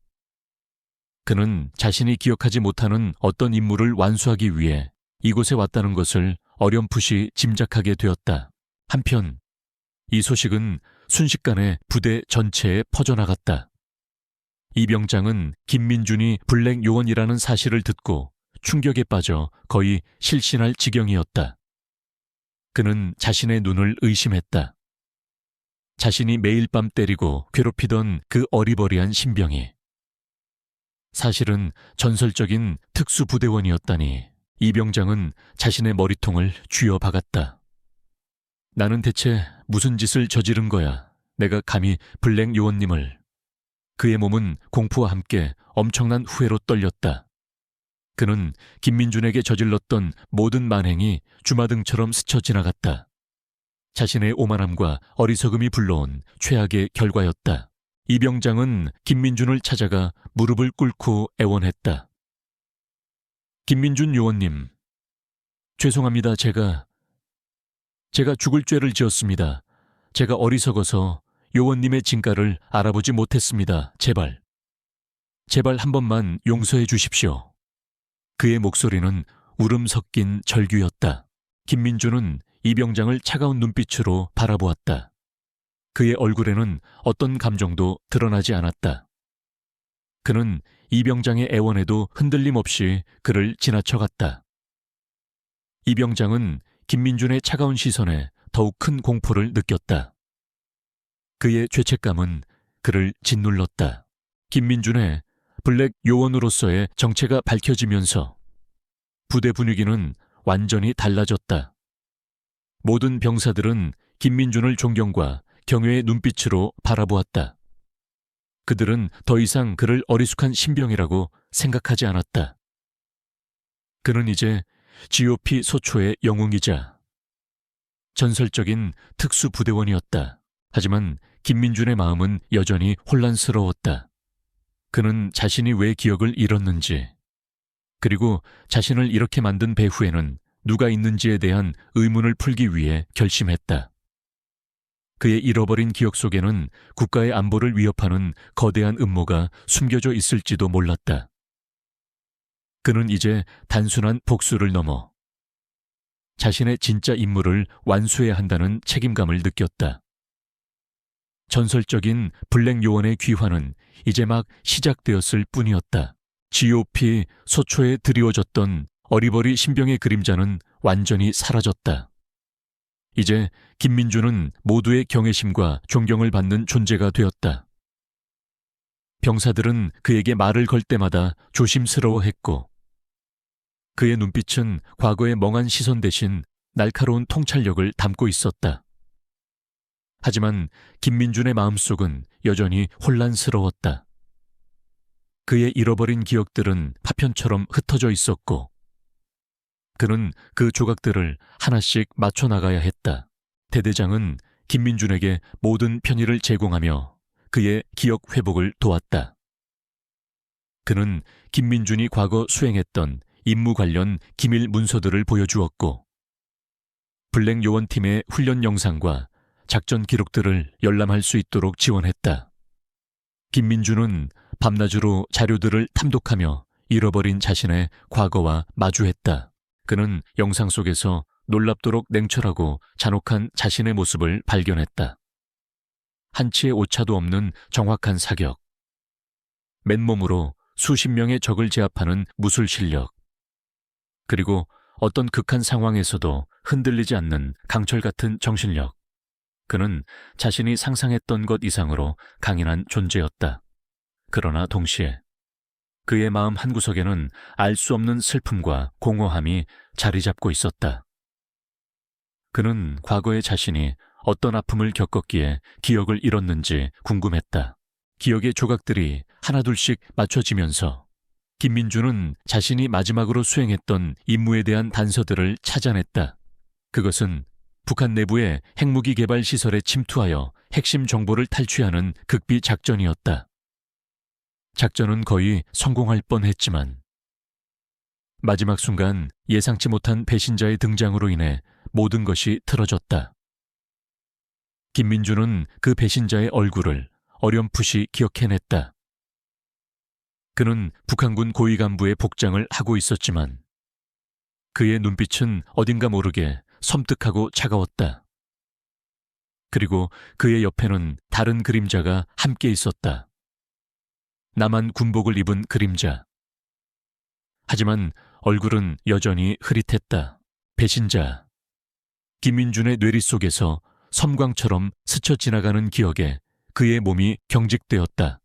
Speaker 1: 그는 자신이 기억하지 못하는 어떤 임무를 완수하기 위해 이곳에 왔다는 것을 어렴풋이 짐작하게 되었다. 한편 이 소식은 순식간에 부대 전체에 퍼져나갔다. 이 병장은 김민준이 블랙 요원이라는 사실을 듣고 충격에 빠져 거의 실신할 지경이었다. 그는 자신의 눈을 의심했다. 자신이 매일 밤 때리고 괴롭히던 그 어리버리한 신병이 사실은 전설적인 특수부대원이었다니. 이 병장은 자신의 머리통을 쥐어박았다. 나는 대체 무슨 짓을 저지른 거야. 내가 감히 블랙 요원님을. 그의 몸은 공포와 함께 엄청난 후회로 떨렸다. 그는 김민준에게 저질렀던 모든 만행이 주마등처럼 스쳐 지나갔다. 자신의 오만함과 어리석음이 불러온 최악의 결과였다. 이 병장은 김민준을 찾아가 무릎을 꿇고 애원했다. 김민준 요원님, 죄송합니다. 제가 죽을 죄를 지었습니다. 제가 어리석어서 요원님의 진가를 알아보지 못했습니다. 제발 한 번만 용서해 주십시오. 그의 목소리는 울음 섞인 절규였다. 김민준은 이 병장을 차가운 눈빛으로 바라보았다. 그의 얼굴에는 어떤 감정도 드러나지 않았다. 그는 이 병장의 애원에도 흔들림 없이 그를 지나쳐갔다. 이 병장은 김민준의 차가운 시선에 더욱 큰 공포를 느꼈다. 그의 죄책감은 그를 짓눌렀다. 김민준의 블랙 요원으로서의 정체가 밝혀지면서 부대 분위기는 완전히 달라졌다. 모든 병사들은 김민준을 존경과 경외의 눈빛으로 바라보았다. 그들은 더 이상 그를 어리숙한 신병이라고 생각하지 않았다. 그는 이제 GOP 소초의 영웅이자 전설적인 특수부대원이었다. 하지만 김민준의 마음은 여전히 혼란스러웠다. 그는 자신이 왜 기억을 잃었는지, 그리고 자신을 이렇게 만든 배후에는 누가 있는지에 대한 의문을 풀기 위해 결심했다. 그의 잃어버린 기억 속에는 국가의 안보를 위협하는 거대한 음모가 숨겨져 있을지도 몰랐다. 그는 이제 단순한 복수를 넘어 자신의 진짜 임무를 완수해야 한다는 책임감을 느꼈다. 전설적인 블랙 요원의 귀환은 이제 막 시작되었을 뿐이었다. GOP 소초에 드리워졌던 어리버리 신병의 그림자는 완전히 사라졌다. 이제 김민준은 모두의 경외심과 존경을 받는 존재가 되었다. 병사들은 그에게 말을 걸 때마다 조심스러워했고, 그의 눈빛은 과거의 멍한 시선 대신 날카로운 통찰력을 담고 있었다. 하지만 김민준의 마음속은 여전히 혼란스러웠다. 그의 잃어버린 기억들은 파편처럼 흩어져 있었고, 그는 그 조각들을 하나씩 맞춰 나가야 했다. 대대장은 김민준에게 모든 편의를 제공하며 그의 기억 회복을 도왔다. 그는 김민준이 과거 수행했던 임무 관련 기밀 문서들을 보여주었고, 블랙 요원팀의 훈련 영상과 작전 기록들을 열람할 수 있도록 지원했다. 김민준은 밤낮으로 자료들을 탐독하며 잃어버린 자신의 과거와 마주했다. 그는 영상 속에서 놀랍도록 냉철하고 잔혹한 자신의 모습을 발견했다. 한치의 오차도 없는 정확한 사격, 맨몸으로 수십 명의 적을 제압하는 무술 실력, 그리고 어떤 극한 상황에서도 흔들리지 않는 강철 같은 정신력. 그는 자신이 상상했던 것 이상으로 강인한 존재였다. 그러나 동시에 그의 마음 한구석에는 알 수 없는 슬픔과 공허함이 자리 잡고 있었다. 그는 과거의 자신이 어떤 아픔을 겪었기에 기억을 잃었는지 궁금했다. 기억의 조각들이 하나둘씩 맞춰지면서 김민준은 자신이 마지막으로 수행했던 임무에 대한 단서들을 찾아냈다. 그것은 북한 내부의 핵무기 개발 시설에 침투하여 핵심 정보를 탈취하는 극비 작전이었다. 작전은 거의 성공할 뻔했지만 마지막 순간 예상치 못한 배신자의 등장으로 인해 모든 것이 틀어졌다. 김민준은 그 배신자의 얼굴을 어렴풋이 기억해냈다. 그는 북한군 고위 간부의 복장을 하고 있었지만 그의 눈빛은 어딘가 모르게 섬뜩하고 차가웠다. 그리고 그의 옆에는 다른 그림자가 함께 있었다. 남한 군복을 입은 그림자. 하지만 얼굴은 여전히 흐릿했다. 배신자. 김민준의 뇌리 속에서 섬광처럼 스쳐 지나가는 기억에 그의 몸이 경직되었다.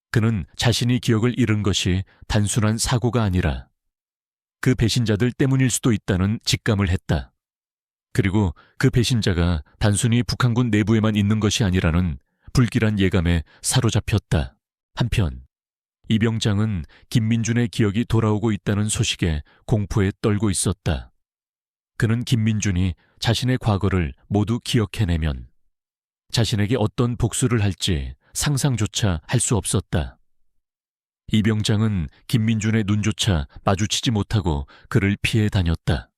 Speaker 1: 그는 자신이 기억을 잃은 것이 단순한 사고가 아니라 그 배신자들 때문일 수도 있다는 직감을 했다. 그리고 그 배신자가 단순히 북한군 내부에만 있는 것이 아니라는 불길한 예감에 사로잡혔다. 한편 이병장은 김민준의 기억이 돌아오고 있다는 소식에 공포에 떨고 있었다. 그는 김민준이 자신의 과거를 모두 기억해내면 자신에게 어떤 복수를 할지 상상조차 할 수 없었다. 이병장은 김민준의 눈조차 마주치지 못하고 그를 피해 다녔다.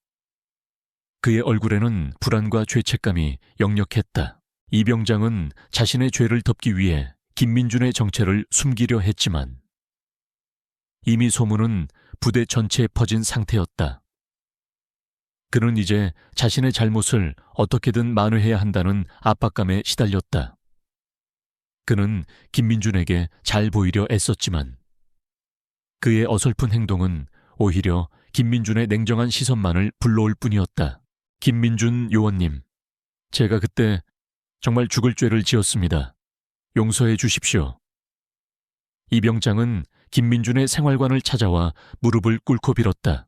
Speaker 1: 그의 얼굴에는 불안과 죄책감이 역력했다. 이병장은 자신의 죄를 덮기 위해 김민준의 정체를 숨기려 했지만 이미 소문은 부대 전체에 퍼진 상태였다. 그는 이제 자신의 잘못을 어떻게든 만회해야 한다는 압박감에 시달렸다. 그는 김민준에게 잘 보이려 애썼지만 그의 어설픈 행동은 오히려 김민준의 냉정한 시선만을 불러올 뿐이었다. 김민준 요원님, 제가 그때 정말 죽을 죄를 지었습니다. 용서해 주십시오. 이병장은 김민준의 생활관을 찾아와 무릎을 꿇고 빌었다.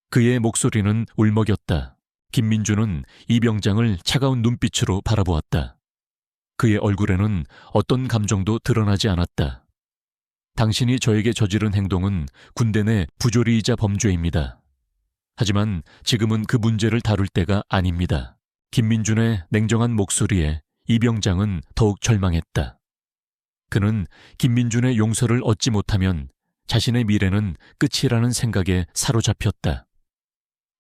Speaker 1: 그의 목소리는 울먹였다. 김민준은 이병장을 차가운 눈빛으로 바라보았다. 그의 얼굴에는 어떤 감정도 드러나지 않았다. 당신이 저에게 저지른 행동은 군대 내 부조리이자 범죄입니다. 하지만 지금은 그 문제를 다룰 때가 아닙니다. 김민준의 냉정한 목소리에 이병장은 더욱 절망했다. 그는 김민준의 용서를 얻지 못하면 자신의 미래는 끝이라는 생각에 사로잡혔다.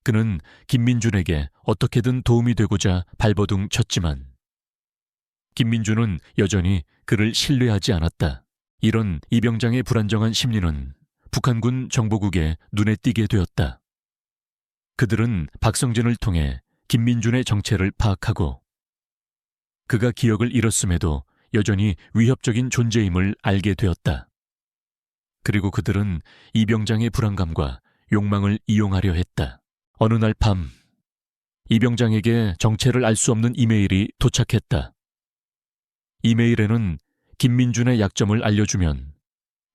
Speaker 1: 그는 김민준에게 어떻게든 도움이 되고자 발버둥 쳤지만 김민준은 여전히 그를 신뢰하지 않았다. 이런 이병장의 불안정한 심리는 북한군 정보국에 눈에 띄게 되었다. 그들은 박성진을 통해 김민준의 정체를 파악하고 그가 기억을 잃었음에도 여전히 위협적인 존재임을 알게 되었다. 그리고 그들은 이병장의 불안감과 욕망을 이용하려 했다. 어느 날 밤, 이병장에게 정체를 알 수 없는 이메일이 도착했다. 이메일에는 김민준의 약점을 알려주면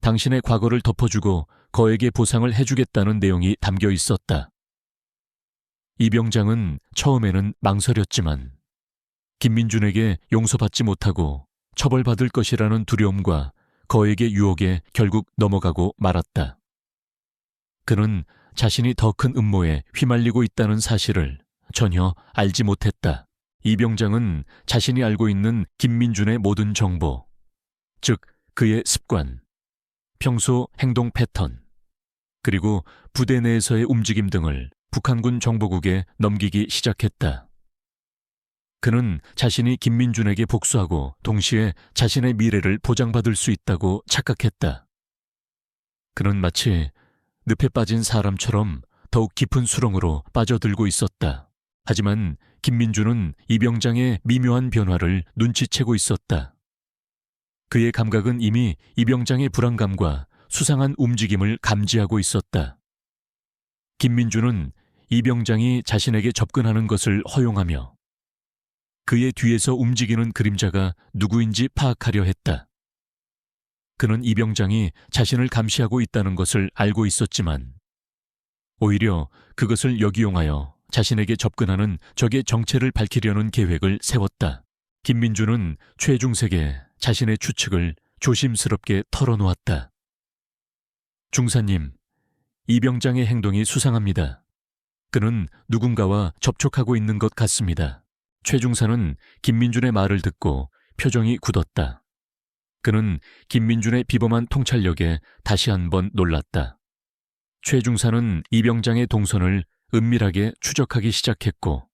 Speaker 1: 당신의 과거를 덮어주고 거액의 보상을 해주겠다는 내용이 담겨 있었다. 이병장은 처음에는 망설였지만 김민준에게 용서받지 못하고 처벌받을 것이라는 두려움과 거액의 유혹에 결국 넘어가고 말았다. 그는 자신이 더 큰 음모에 휘말리고 있다는 사실을 전혀 알지 못했다. 이병장은 자신이 알고 있는 김민준의 모든 정보, 즉 그의 습관, 평소 행동 패턴, 그리고 부대 내에서의 움직임 등을 북한군 정보국에 넘기기 시작했다. 그는 자신이 김민준에게 복수하고 동시에 자신의 미래를 보장받을 수 있다고 착각했다. 그는 마치 늪에 빠진 사람처럼 더욱 깊은 수렁으로 빠져들고 있었다. 하지만 김민준은 이병장의 미묘한 변화를 눈치채고 있었다. 그의 감각은 이미 이병장의 불안감과 수상한 움직임을 감지하고 있었다. 김민준은 이병장이 자신에게 접근하는 것을 허용하며 그의 뒤에서 움직이는 그림자가 누구인지 파악하려 했다. 그는 이병장이 자신을 감시하고 있다는 것을 알고 있었지만 오히려 그것을 역이용하여 자신에게 접근하는 적의 정체를 밝히려는 계획을 세웠다. 김민준은 최중석에 자신의 추측을 조심스럽게 털어놓았다. 중사님, 이병장의 행동이 수상합니다. 그는 누군가와 접촉하고 있는 것 같습니다. 최중사는 김민준의 말을 듣고 표정이 굳었다. 그는 김민준의 비범한 통찰력에 다시 한번 놀랐다. 최중사는 이병장의 동선을 은밀하게 추적하기 시작했고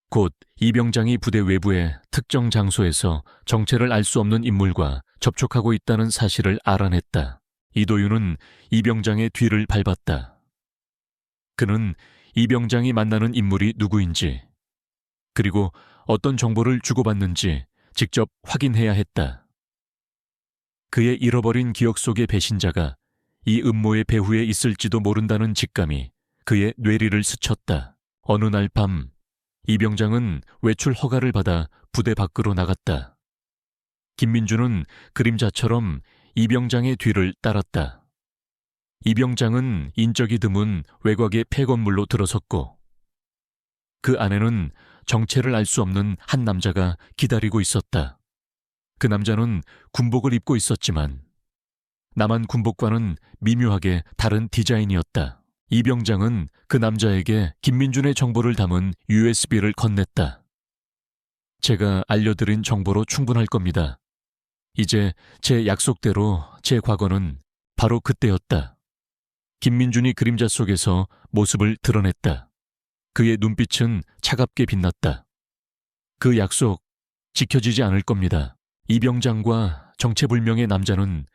Speaker 1: 곧 이병장이 부대 외부의 특정 장소에서 정체를 알 수 없는 인물과 접촉하고 있다는 사실을 알아냈다. 이도윤은 이병장의 뒤를 밟았다. 그는 이병장이 만나는 인물이 누구인지 그리고 어떤 정보를 주고받는지 직접 확인해야 했다. 그의 잃어버린 기억 속의 배신자가 이 음모의 배후에 있을지도 모른다는 직감이 그의 뇌리를 스쳤다. 어느 날 밤 이병장은 외출 허가를 받아 부대 밖으로 나갔다. 김민준은 그림자처럼 이병장의 뒤를 따랐다. 이병장은 인적이 드문 외곽의 폐건물로 들어섰고 그 안에는 정체를 알 수 없는 한 남자가 기다리고 있었다. 그 남자는 군복을 입고 있었지만 남한 군복과는 미묘하게 다른 디자인이었다. 이병장은 그 남자에게 김민준의 정보를 담은 USB를 건넸다. 제가 알려드린 정보로 충분할 겁니다. 이제 제 약속대로 제 과거는 바로 그때였다. 김민준이 그림자 속에서 모습을 드러냈다. 그의 눈빛은 차갑게 빛났다. 그 약속 지켜지지 않을 겁니다. 이병장과 정체불명의 남자는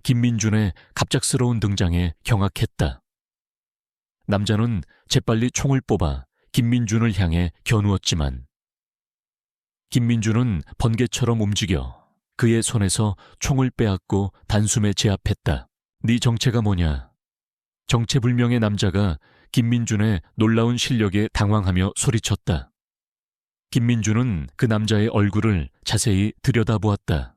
Speaker 1: 김민준의 갑작스러운 등장에 경악했다. 남자는 재빨리 총을 뽑아 김민준을 향해 겨누었지만 김민준은 번개처럼 움직여 그의 손에서 총을 빼앗고 단숨에 제압했다. 네 정체가 뭐냐? 정체불명의 남자가 김민준의 놀라운 실력에 당황하며 소리쳤다. 김민준은 그 남자의 얼굴을 자세히 들여다보았다.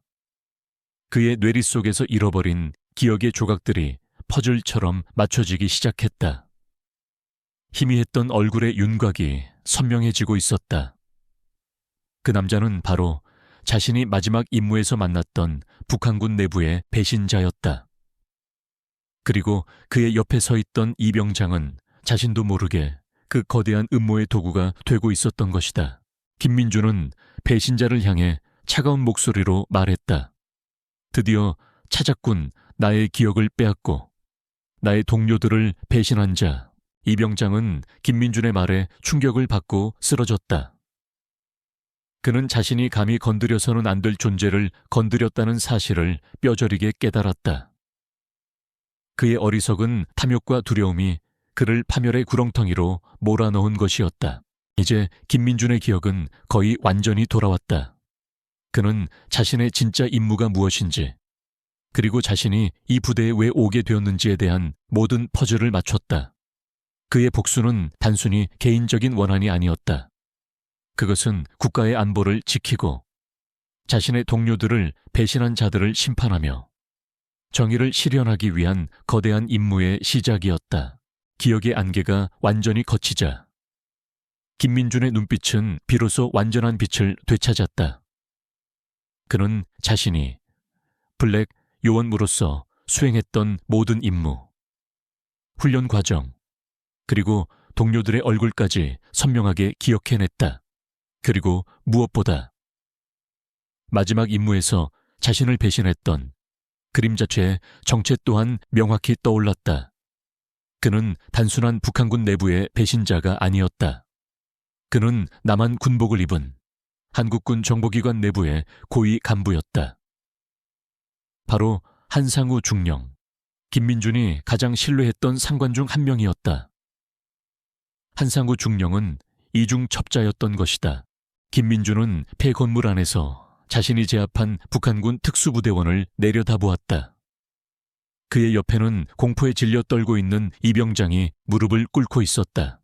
Speaker 1: 그의 뇌리 속에서 잃어버린 기억의 조각들이 퍼즐처럼 맞춰지기 시작했다. 희미했던 얼굴의 윤곽이 선명해지고 있었다. 그 남자는 바로 자신이 마지막 임무에서 만났던 북한군 내부의 배신자였다. 그리고 그의 옆에 서 있던 이병장은 자신도 모르게 그 거대한 음모의 도구가 되고 있었던 것이다. 김민주는 배신자를 향해 차가운 목소리로 말했다. 드디어 찾았군. 나의 기억을 빼앗고 나의 동료들을 배신한 자. 이병장은 김민준의 말에 충격을 받고 쓰러졌다. 그는 자신이 감히 건드려서는 안 될 존재를 건드렸다는 사실을 뼈저리게 깨달았다. 그의 어리석은 탐욕과 두려움이 그를 파멸의 구렁텅이로 몰아넣은 것이었다. 이제 김민준의 기억은 거의 완전히 돌아왔다. 그는 자신의 진짜 임무가 무엇인지, 그리고 자신이 이 부대에 왜 오게 되었는지에 대한 모든 퍼즐을 맞췄다. 그의 복수는 단순히 개인적인 원한이 아니었다. 그것은 국가의 안보를 지키고 자신의 동료들을 배신한 자들을 심판하며 정의를 실현하기 위한 거대한 임무의 시작이었다. 기억의 안개가 완전히 걷히자 김민준의 눈빛은 비로소 완전한 빛을 되찾았다. 그는 자신이 블랙 요원으로서 수행했던 모든 임무, 훈련 과정, 그리고 동료들의 얼굴까지 선명하게 기억해냈다. 그리고 무엇보다 마지막 임무에서 자신을 배신했던 그림자체의 정체 또한 명확히 떠올랐다. 그는 단순한 북한군 내부의 배신자가 아니었다. 그는 남한 군복을 입은 한국군 정보기관 내부의 고위 간부였다. 바로 한상우 중령, 김민준이 가장 신뢰했던 상관 중 한 명이었다. 한상우 중령은 이중 첩자였던 것이다. 김민준은 폐건물 안에서 자신이 제압한 북한군 특수부대원을 내려다보았다. 그의 옆에는 공포에 질려 떨고 있는 이병장이 무릎을 꿇고 있었다.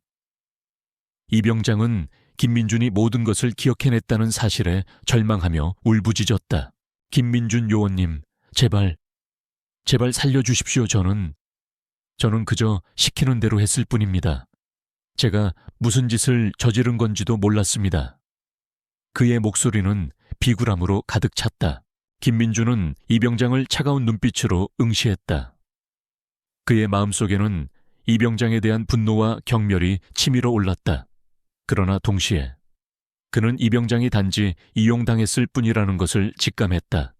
Speaker 1: 이병장은 김민준이 모든 것을 기억해냈다는 사실에 절망하며 울부짖었다. 김민준 요원님, 제발 살려주십시오. 저는 그저 시키는 대로 했을 뿐입니다. 제가 무슨 짓을 저지른 건지도 몰랐습니다. 그의 목소리는 비굴함으로 가득 찼다. 김민준은 이병장을 차가운 눈빛으로 응시했다. 그의 마음속에는 이병장에 대한 분노와 경멸이 치밀어 올랐다. 그러나 동시에 그는 이병장이 단지 이용당했을 뿐이라는 것을 직감했다.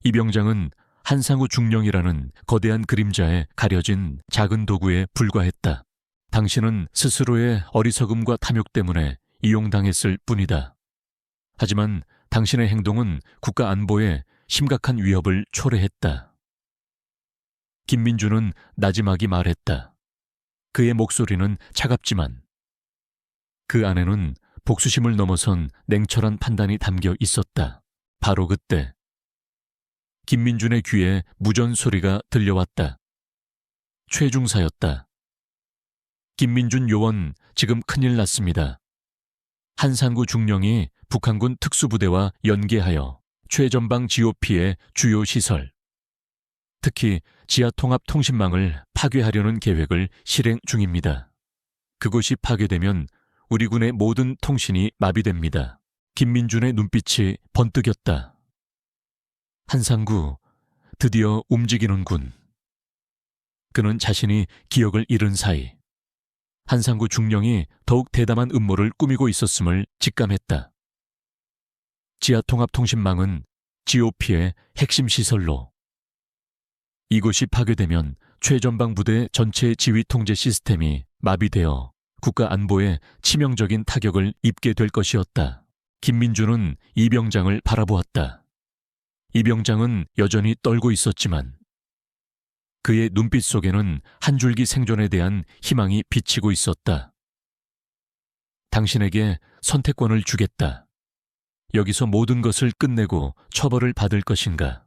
Speaker 1: 이병장은 한상우 중령이라는 거대한 그림자에 가려진 작은 도구에 불과했다. 당신은 스스로의 어리석음과 탐욕 때문에 이용당했을 뿐이다. 하지만 당신의 행동은 국가 안보에 심각한 위협을 초래했다. 김민준은 나지막이 말했다. 그의 목소리는 차갑지만 그 안에는 복수심을 넘어선 냉철한 판단이 담겨 있었다. 바로 그때 김민준의 귀에 무전 소리가 들려왔다. 최중사였다. 김민준 요원, 지금 큰일 났습니다. 한상구 중령이 북한군 특수부대와 연계하여 최전방 GOP의 주요 시설, 특히 지하통합통신망을 파괴하려는 계획을 실행 중입니다. 그곳이 파괴되면 우리 군의 모든 통신이 마비됩니다. 김민준의 눈빛이 번뜩였다. 한상구, 드디어 움직이는군. 그는 자신이 기억을 잃은 사이 한상구 중령이 더욱 대담한 음모를 꾸미고 있었음을 직감했다. 지하통합통신망은 GOP의 핵심 시설로, 이곳이 파괴되면 최전방 부대 전체 지휘 통제 시스템이 마비되어 국가 안보에 치명적인 타격을 입게 될 것이었다. 김민준은 이병장을 바라보았다. 이병장은 여전히 떨고 있었지만 그의 눈빛 속에는 한 줄기 생존에 대한 희망이 비치고 있었다. 당신에게 선택권을 주겠다. 여기서 모든 것을 끝내고 처벌을 받을 것인가?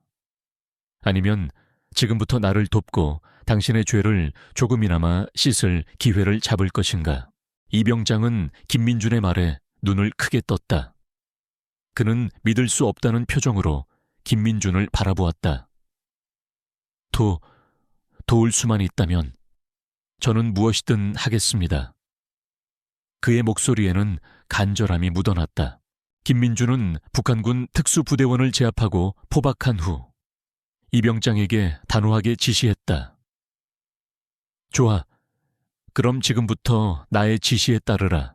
Speaker 1: 아니면 지금부터 나를 돕고 당신의 죄를 조금이나마 씻을 기회를 잡을 것인가? 이병장은 김민준의 말에 눈을 크게 떴다. 그는 믿을 수 없다는 표정으로 김민준을 바라보았다. 도울 수만 있다면 저는 무엇이든 하겠습니다. 그의 목소리에는 간절함이 묻어났다. 김민주는 북한군 특수부대원을 제압하고 포박한 후 이병장에게 단호하게 지시했다. 좋아. 그럼 지금부터 나의 지시에 따르라.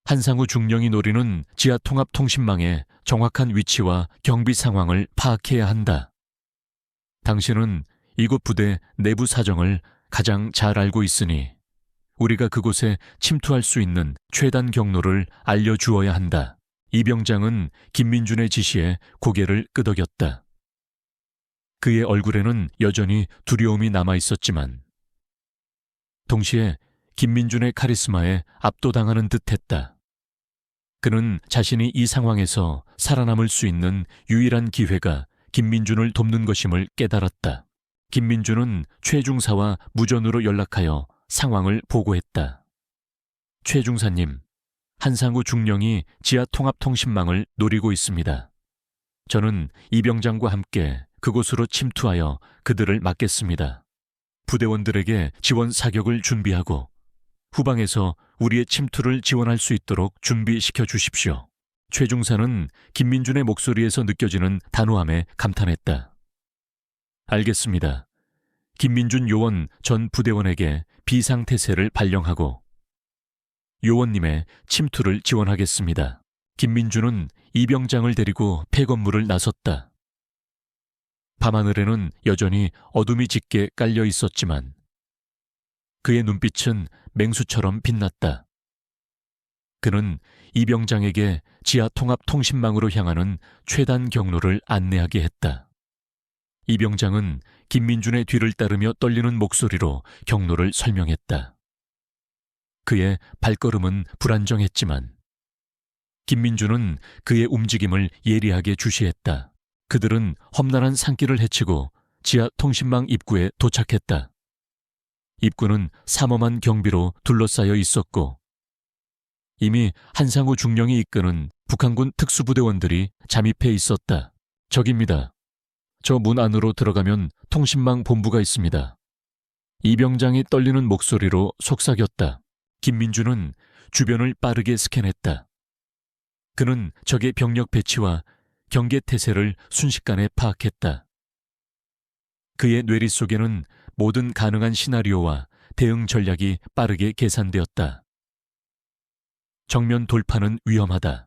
Speaker 1: 한상우 중령이 노리는 지하통합통신망의 정확한 위치와 경비 상황을 파악해야 한다. 당신은 이곳 부대 내부 사정을 가장 잘 알고 있으니 우리가 그곳에 침투할 수 있는 최단 경로를 알려주어야 한다. 이병장은 김민준의 지시에 고개를 끄덕였다. 그의 얼굴에는 여전히 두려움이 남아있었지만 동시에 김민준의 카리스마에 압도당하는 듯했다. 그는 자신이 이 상황에서 살아남을 수 있는 유일한 기회가 김민준을 돕는 것임을 깨달았다. 김민준은 최 중사와 무전으로 연락하여 상황을 보고했다. 최 중사님, 한상우 중령이 지하통합통신망을 노리고 있습니다. 저는 이병장과 함께 그곳으로 침투하여 그들을 막겠습니다. 부대원들에게 지원 사격을 준비하고 후방에서 우리의 침투를 지원할 수 있도록 준비시켜 주십시오. 최 중사는 김민준의 목소리에서 느껴지는 단호함에 감탄했다. 알겠습니다. 김민준 요원 전 부대원에게 비상태세를 발령하고 요원님의 침투를 지원하겠습니다. 김민준은 이병장을 데리고 폐건물을 나섰다. 밤하늘에는 여전히 어둠이 짙게 깔려 있었지만 그의 눈빛은 맹수처럼 빛났다. 그는 이병장에게 지하통합통신망으로 향하는 최단 경로를 안내하게 했다. 이병장은 김민준의 뒤를 따르며 떨리는 목소리로 경로를 설명했다. 그의 발걸음은 불안정했지만 김민준은 그의 움직임을 예리하게 주시했다. 그들은 험난한 산길을 헤치고 지하통신망 입구에 도착했다. 입구는 삼엄한 경비로 둘러싸여 있었고 이미 한상우 중령이 이끄는 북한군 특수부대원들이 잠입해 있었다. 적입니다. 저 문 안으로 들어가면 통신망 본부가 있습니다. 이병장이 떨리는 목소리로 속삭였다. 김민준은 주변을 빠르게 스캔했다. 그는 적의 병력 배치와 경계 태세를 순식간에 파악했다. 그의 뇌리 속에는 모든 가능한 시나리오와 대응 전략이 빠르게 계산되었다. 정면 돌파는 위험하다.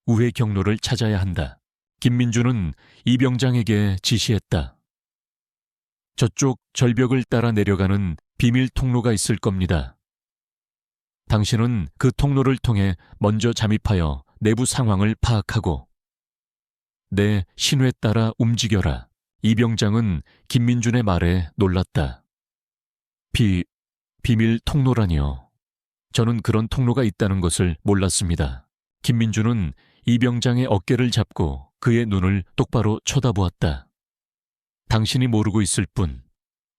Speaker 1: 우회 경로를 찾아야 한다. 김민준은 이병장에게 지시했다. 저쪽 절벽을 따라 내려가는 비밀 통로가 있을 겁니다. 당신은 그 통로를 통해 먼저 잠입하여 내부 상황을 파악하고 내 신호에 따라 움직여라. 이병장은 김민준의 말에 놀랐다. 비밀 통로라니요. 저는 그런 통로가 있다는 것을 몰랐습니다. 김민준은 이병장의 어깨를 잡고 그의 눈을 똑바로 쳐다보았다. 당신이 모르고 있을 뿐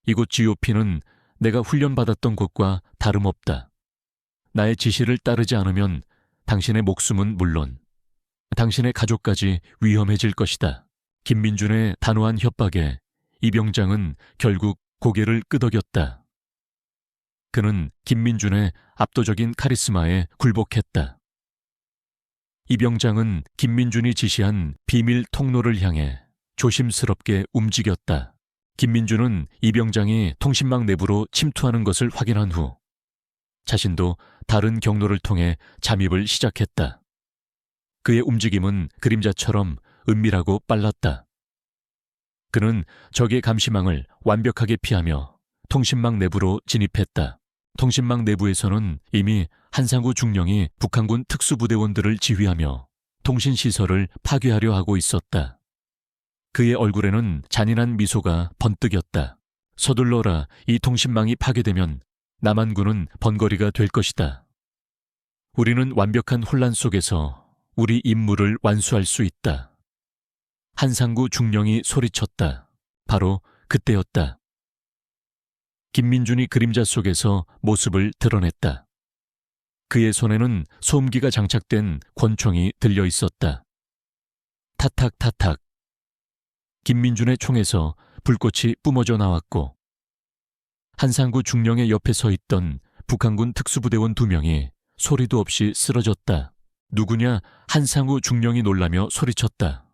Speaker 1: 이곳 GOP는 내가 훈련받았던 곳과 다름없다. 나의 지시를 따르지 않으면 당신의 목숨은 물론 당신의 가족까지 위험해질 것이다. 김민준의 단호한 협박에 이병장은 결국 고개를 끄덕였다. 그는 김민준의 압도적인 카리스마에 굴복했다. 이병장은 김민준이 지시한 비밀 통로를 향해 조심스럽게 움직였다. 김민준은 이병장이 통신망 내부로 침투하는 것을 확인한 후 자신도 다른 경로를 통해 잠입을 시작했다. 그의 움직임은 그림자처럼 은밀하고 빨랐다. 그는 적의 감시망을 완벽하게 피하며 통신망 내부로 진입했다. 통신망 내부에서는 이미 한상우 중령이 북한군 특수부대원들을 지휘하며 통신시설을 파괴하려 하고 있었다. 그의 얼굴에는 잔인한 미소가 번뜩였다. 서둘러라. 이 통신망이 파괴되면 남한군은 번거리가 될 것이다. 우리는 완벽한 혼란 속에서 우리 임무를 완수할 수 있다. 한상구 중령이 소리쳤다. 바로 그때였다. 김민준이 그림자 속에서 모습을 드러냈다. 그의 손에는 소음기가 장착된 권총이 들려 있었다. 타탁타탁. 김민준의 총에서 불꽃이 뿜어져 나왔고 한상구 중령의 옆에 서 있던 북한군 특수부대원 2명이 소리도 없이 쓰러졌다. 누구냐? 한상우 중령이 놀라며 소리쳤다.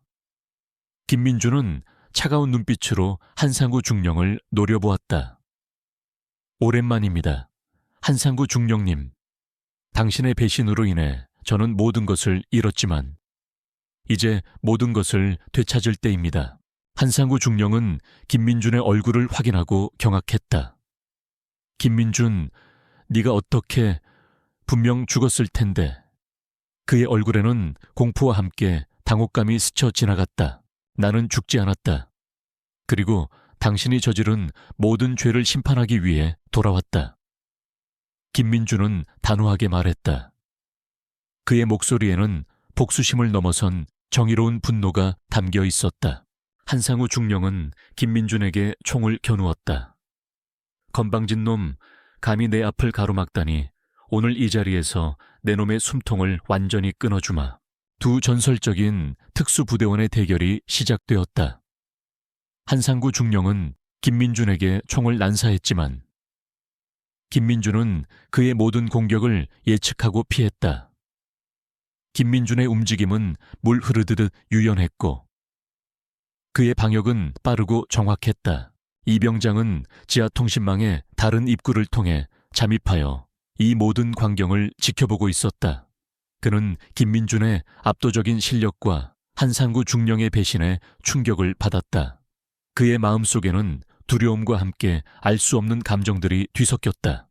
Speaker 1: 김민주는 차가운 눈빛으로 한상우 중령을 노려보았다. 오랜만입니다. 한상구 중령님, 당신의 배신으로 인해 저는 모든 것을 잃었지만 이제 모든 것을 되찾을 때입니다. 한상구 중령은 김민준의 얼굴을 확인하고 경악했다. 김민준, 네가 어떻게... 분명 죽었을 텐데. 그의 얼굴에는 공포와 함께 당혹감이 스쳐 지나갔다. 나는 죽지 않았다. 그리고 당신이 저지른 모든 죄를 심판하기 위해 돌아왔다. 김민주는 단호하게 말했다. 그의 목소리에는 복수심을 넘어선 정의로운 분노가 담겨 있었다. 한상우 중령은 김민준에게 총을 겨누었다. 건방진 놈, 감히 내 앞을 가로막다니 오늘 이 자리에서 내 놈의 숨통을 완전히 끊어주마. 두 전설적인 특수부대원의 대결이 시작되었다. 한상구 중령은 김민준에게 총을 난사했지만 김민준은 그의 모든 공격을 예측하고 피했다. 김민준의 움직임은 물 흐르듯 유연했고 그의 방역은 빠르고 정확했다. 이병장은 지하통신망의 다른 입구를 통해 잠입하여 이 모든 광경을 지켜보고 있었다. 그는 김민준의 압도적인 실력과 한상구 중령의 배신에 충격을 받았다. 그의 마음속에는 두려움과 함께 알 수 없는 감정들이 뒤섞였다.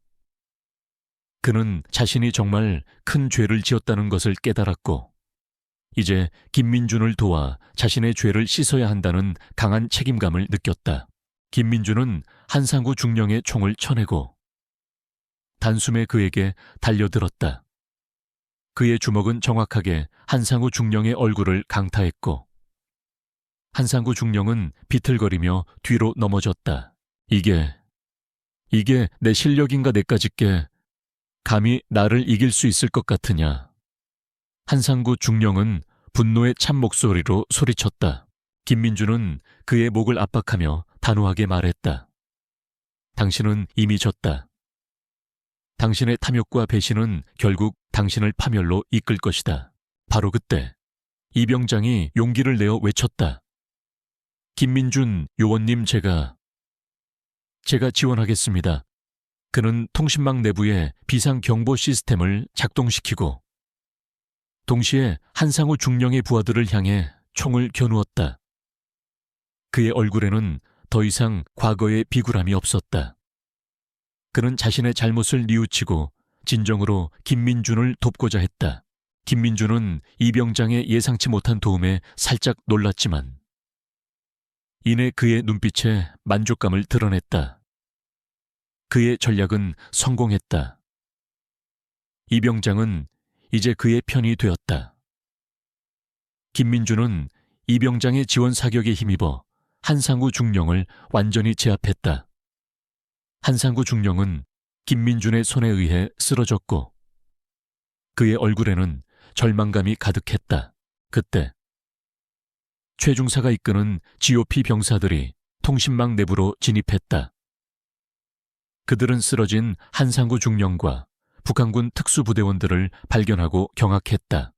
Speaker 1: 그는 자신이 정말 큰 죄를 지었다는 것을 깨달았고 이제 김민준을 도와 자신의 죄를 씻어야 한다는 강한 책임감을 느꼈다. 김민준은 한상구 중령의 총을 쳐내고 단숨에 그에게 달려들었다. 그의 주먹은 정확하게 한상구 중령의 얼굴을 강타했고 한상구 중령은 비틀거리며 뒤로 넘어졌다. 이게 내 실력인가 내까짓게 감히 나를 이길 수 있을 것 같으냐. 한상구 중령은 분노의 찬 목소리로 소리쳤다. 김민주는 그의 목을 압박하며 단호하게 말했다. 당신은 이미 졌다. 당신의 탐욕과 배신은 결국 당신을 파멸로 이끌 것이다. 바로 그때 이병장이 용기를 내어 외쳤다. 김민준 요원님, 제가 지원하겠습니다. 그는 통신망 내부의 비상경보 시스템을 작동시키고 동시에 한상우 중령의 부하들을 향해 총을 겨누었다. 그의 얼굴에는 더 이상 과거의 비굴함이 없었다. 그는 자신의 잘못을 뉘우치고 진정으로 김민준을 돕고자 했다. 김민준은 이병장의 예상치 못한 도움에 살짝 놀랐지만 이내 그의 눈빛에 만족감을 드러냈다. 그의 전략은 성공했다. 이병장은 이제 그의 편이 되었다. 김민준은 이병장의 지원 사격에 힘입어 한상구 중령을 완전히 제압했다. 한상구 중령은 김민준의 손에 의해 쓰러졌고 그의 얼굴에는 절망감이 가득했다. 그때 최중사가 이끄는 GOP 병사들이 통신망 내부로 진입했다. 그들은 쓰러진 한상구 중령과 북한군 특수부대원들을 발견하고 경악했다.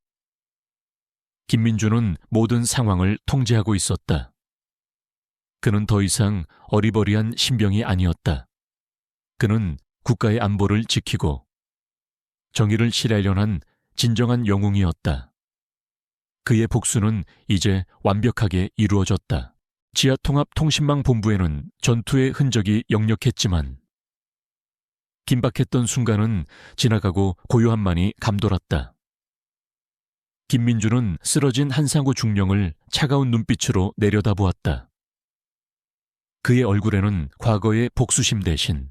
Speaker 1: 김민준은 모든 상황을 통제하고 있었다. 그는 더 이상 어리버리한 신병이 아니었다. 그는 국가의 안보를 지키고 정의를 실현한 진정한 영웅이었다. 그의 복수는 이제 완벽하게 이루어졌다. 지하통합통신망 본부에는 전투의 흔적이 역력했지만 긴박했던 순간은 지나가고 고요함만이 감돌았다. 김민주는 쓰러진 한상구 중령을 차가운 눈빛으로 내려다보았다. 그의 얼굴에는 과거의 복수심 대신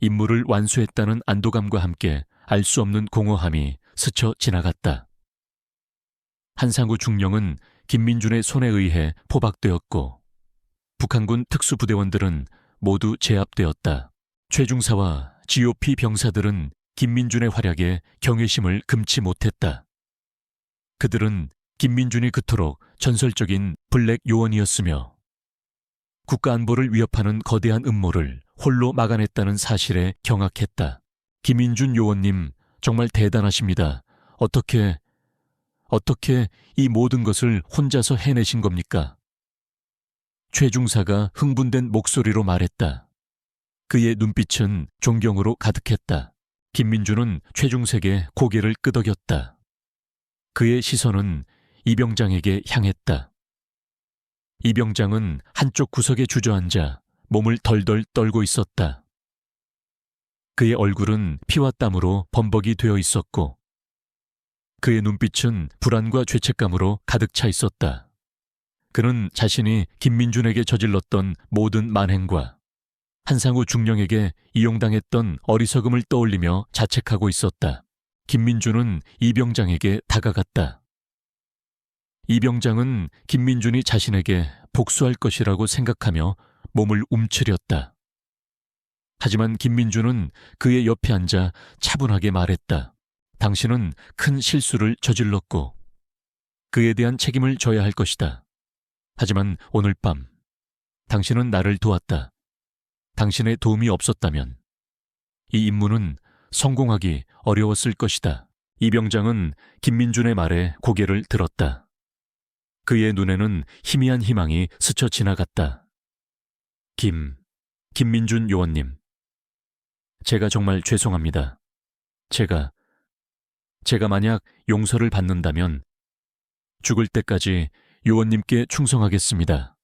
Speaker 1: 임무를 완수했다는 안도감과 함께 알 수 없는 공허함이 스쳐 지나갔다. 한상구 중령은 김민준의 손에 의해 포박되었고 북한군 특수부대원들은 모두 제압되었다. 최중사와 GOP 병사들은 김민준의 활약에 경외심을 금치 못했다. 그들은 김민준이 그토록 전설적인 블랙 요원이었으며 국가 안보를 위협하는 거대한 음모를 홀로 막아냈다는 사실에 경악했다. 김민준 요원님, 정말 대단하십니다. 어떻게 어떻게 이 모든 것을 혼자서 해내신 겁니까? 최 중사가 흥분된 목소리로 말했다. 그의 눈빛은 존경으로 가득했다. 김민주는 최 중석의 고개를 끄덕였다. 그의 시선은 이병장에게 향했다. 이병장은 한쪽 구석에 주저앉아 몸을 덜덜 떨고 있었다. 그의 얼굴은 피와 땀으로 범벅이 되어 있었고 그의 눈빛은 불안과 죄책감으로 가득 차 있었다. 그는 자신이 김민준에게 저질렀던 모든 만행과 한상우 중령에게 이용당했던 어리석음을 떠올리며 자책하고 있었다. 김민준은 이병장에게 다가갔다. 이병장은 김민준이 자신에게 복수할 것이라고 생각하며 몸을 움츠렸다. 하지만 김민준은 그의 옆에 앉아 차분하게 말했다. 당신은 큰 실수를 저질렀고 그에 대한 책임을 져야 할 것이다. 하지만 오늘 밤 당신은 나를 도왔다. 당신의 도움이 없었다면 이 임무는 성공하기 어려웠을 것이다. 이병장은 김민준의 말에 고개를 들었다. 그의 눈에는 희미한 희망이 스쳐 지나갔다. 김민준 요원님. 제가 정말 죄송합니다. 제가 만약 용서를 받는다면 죽을 때까지 요원님께 충성하겠습니다.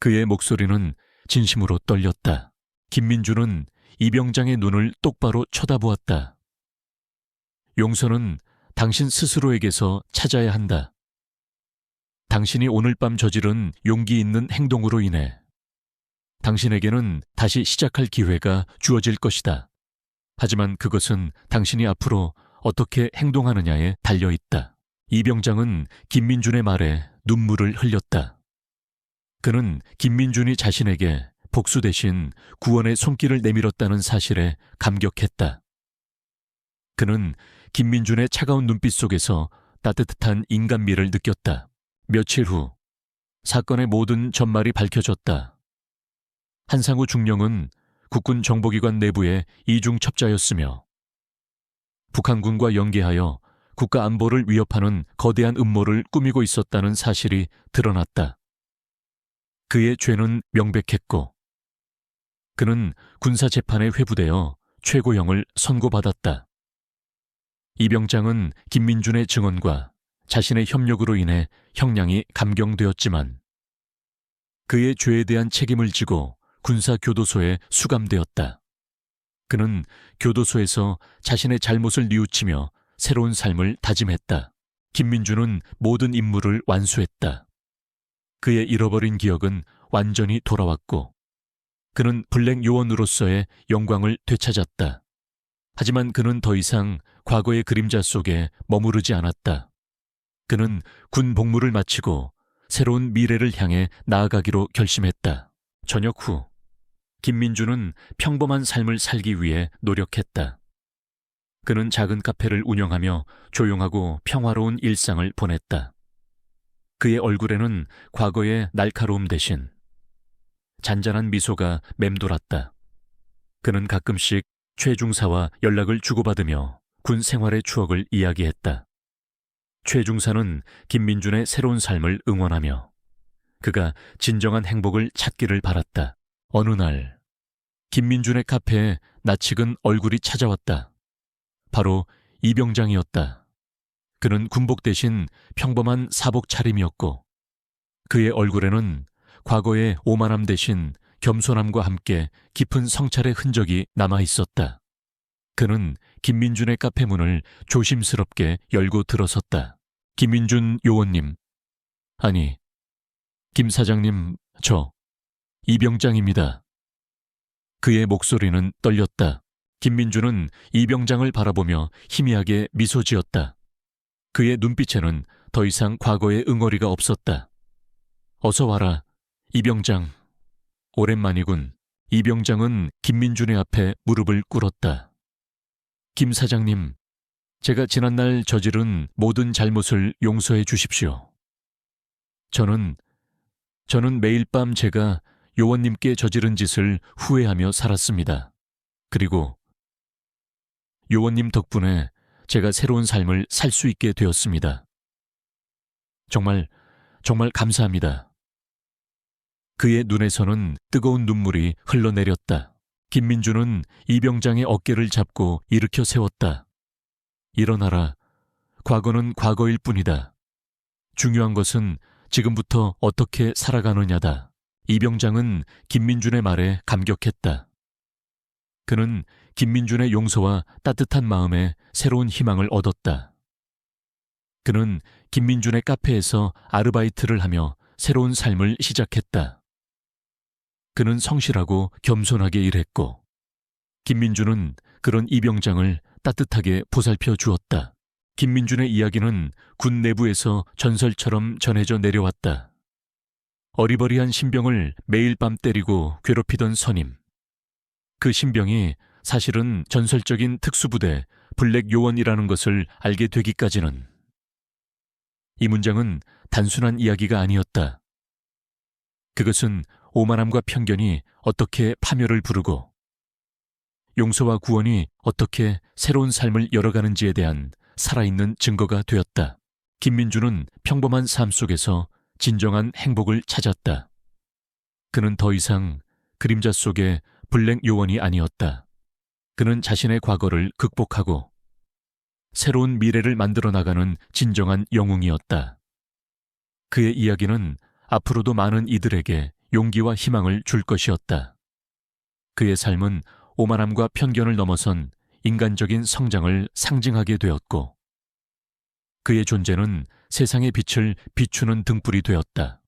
Speaker 1: 그의 목소리는 진심으로 떨렸다. 김민준은 이병장의 눈을 똑바로 쳐다보았다. 용서는 당신 스스로에게서 찾아야 한다. 당신이 오늘 밤 저지른 용기 있는 행동으로 인해 당신에게는 다시 시작할 기회가 주어질 것이다. 하지만 그것은 당신이 앞으로 어떻게 행동하느냐에 달려있다. 이병장은 김민준의 말에 눈물을 흘렸다. 그는 김민준이 자신에게 복수 대신 구원의 손길을 내밀었다는 사실에 감격했다. 그는 김민준의 차가운 눈빛 속에서 따뜻한 인간미를 느꼈다. 며칠 후 사건의 모든 전말이 밝혀졌다. 한상우 중령은 국군 정보기관 내부의 이중첩자였으며 북한군과 연계하여 국가 안보를 위협하는 거대한 음모를 꾸미고 있었다는 사실이 드러났다. 그의 죄는 명백했고 그는 군사재판에 회부되어 최고형을 선고받았다. 이병장은 김민준의 증언과 자신의 협력으로 인해 형량이 감경되었지만 그의 죄에 대한 책임을 지고 군사교도소에 수감되었다. 그는 교도소에서 자신의 잘못을 뉘우치며 새로운 삶을 다짐했다. 김민준은 모든 임무를 완수했다. 그의 잃어버린 기억은 완전히 돌아왔고 그는 블랙 요원으로서의 영광을 되찾았다. 하지만 그는 더 이상 과거의 그림자 속에 머무르지 않았다. 그는 군 복무를 마치고 새로운 미래를 향해 나아가기로 결심했다. 저녁 후 김민준은 평범한 삶을 살기 위해 노력했다. 그는 작은 카페를 운영하며 조용하고 평화로운 일상을 보냈다. 그의 얼굴에는 과거의 날카로움 대신 잔잔한 미소가 맴돌았다. 그는 가끔씩 최 중사와 연락을 주고받으며 군 생활의 추억을 이야기했다. 최 중사는 김민준의 새로운 삶을 응원하며 그가 진정한 행복을 찾기를 바랐다. 어느 날 김민준의 카페에 낯익은 얼굴이 찾아왔다. 바로 이병장이었다. 그는 군복 대신 평범한 사복 차림이었고 그의 얼굴에는 과거의 오만함 대신 겸손함과 함께 깊은 성찰의 흔적이 남아 있었다. 그는 김민준의 카페 문을 조심스럽게 열고 들어섰다. 김민준 요원님. 아니, 김 사장님, 저 이병장입니다. 그의 목소리는 떨렸다. 김민준은 이병장을 바라보며 희미하게 미소 지었다. 그의 눈빛에는 더 이상 과거의 응어리가 없었다. 어서 와라, 이병장. 오랜만이군. 이병장은 김민준의 앞에 무릎을 꿇었다. 김 사장님, 제가 지난날 저지른 모든 잘못을 용서해 주십시오. 저는 매일 밤 제가 요원님께 저지른 짓을 후회하며 살았습니다. 그리고 요원님 덕분에 제가 새로운 삶을 살 수 있게 되었습니다. 정말 감사합니다. 그의 눈에서는 뜨거운 눈물이 흘러내렸다. 김민주는 이병장의 어깨를 잡고 일으켜 세웠다. 일어나라. 과거는 과거일 뿐이다. 중요한 것은 지금부터 어떻게 살아가느냐다. 이병장은 김민준의 말에 감격했다. 그는 김민준의 용서와 따뜻한 마음에 새로운 희망을 얻었다. 그는 김민준의 카페에서 아르바이트를 하며 새로운 삶을 시작했다. 그는 성실하고 겸손하게 일했고, 김민준은 그런 이병장을 따뜻하게 보살펴 주었다. 김민준의 이야기는 군 내부에서 전설처럼 전해져 내려왔다. 어리버리한 신병을 매일 밤 때리고 괴롭히던 선임. 그 신병이 사실은 전설적인 특수부대 블랙 요원이라는 것을 알게 되기까지는. 이 문장은 단순한 이야기가 아니었다. 그것은 오만함과 편견이 어떻게 파멸을 부르고 용서와 구원이 어떻게 새로운 삶을 열어가는지에 대한 살아있는 증거가 되었다. 김민주는 평범한 삶 속에서 진정한 행복을 찾았다. 그는 더 이상 그림자 속의 블랙 요원이 아니었다. 그는 자신의 과거를 극복하고 새로운 미래를 만들어 나가는 진정한 영웅이었다. 그의 이야기는 앞으로도 많은 이들에게 용기와 희망을 줄 것이었다. 그의 삶은 오만함과 편견을 넘어선 인간적인 성장을 상징하게 되었고, 그의 존재는 세상의 빛을 비추는 등불이 되었다.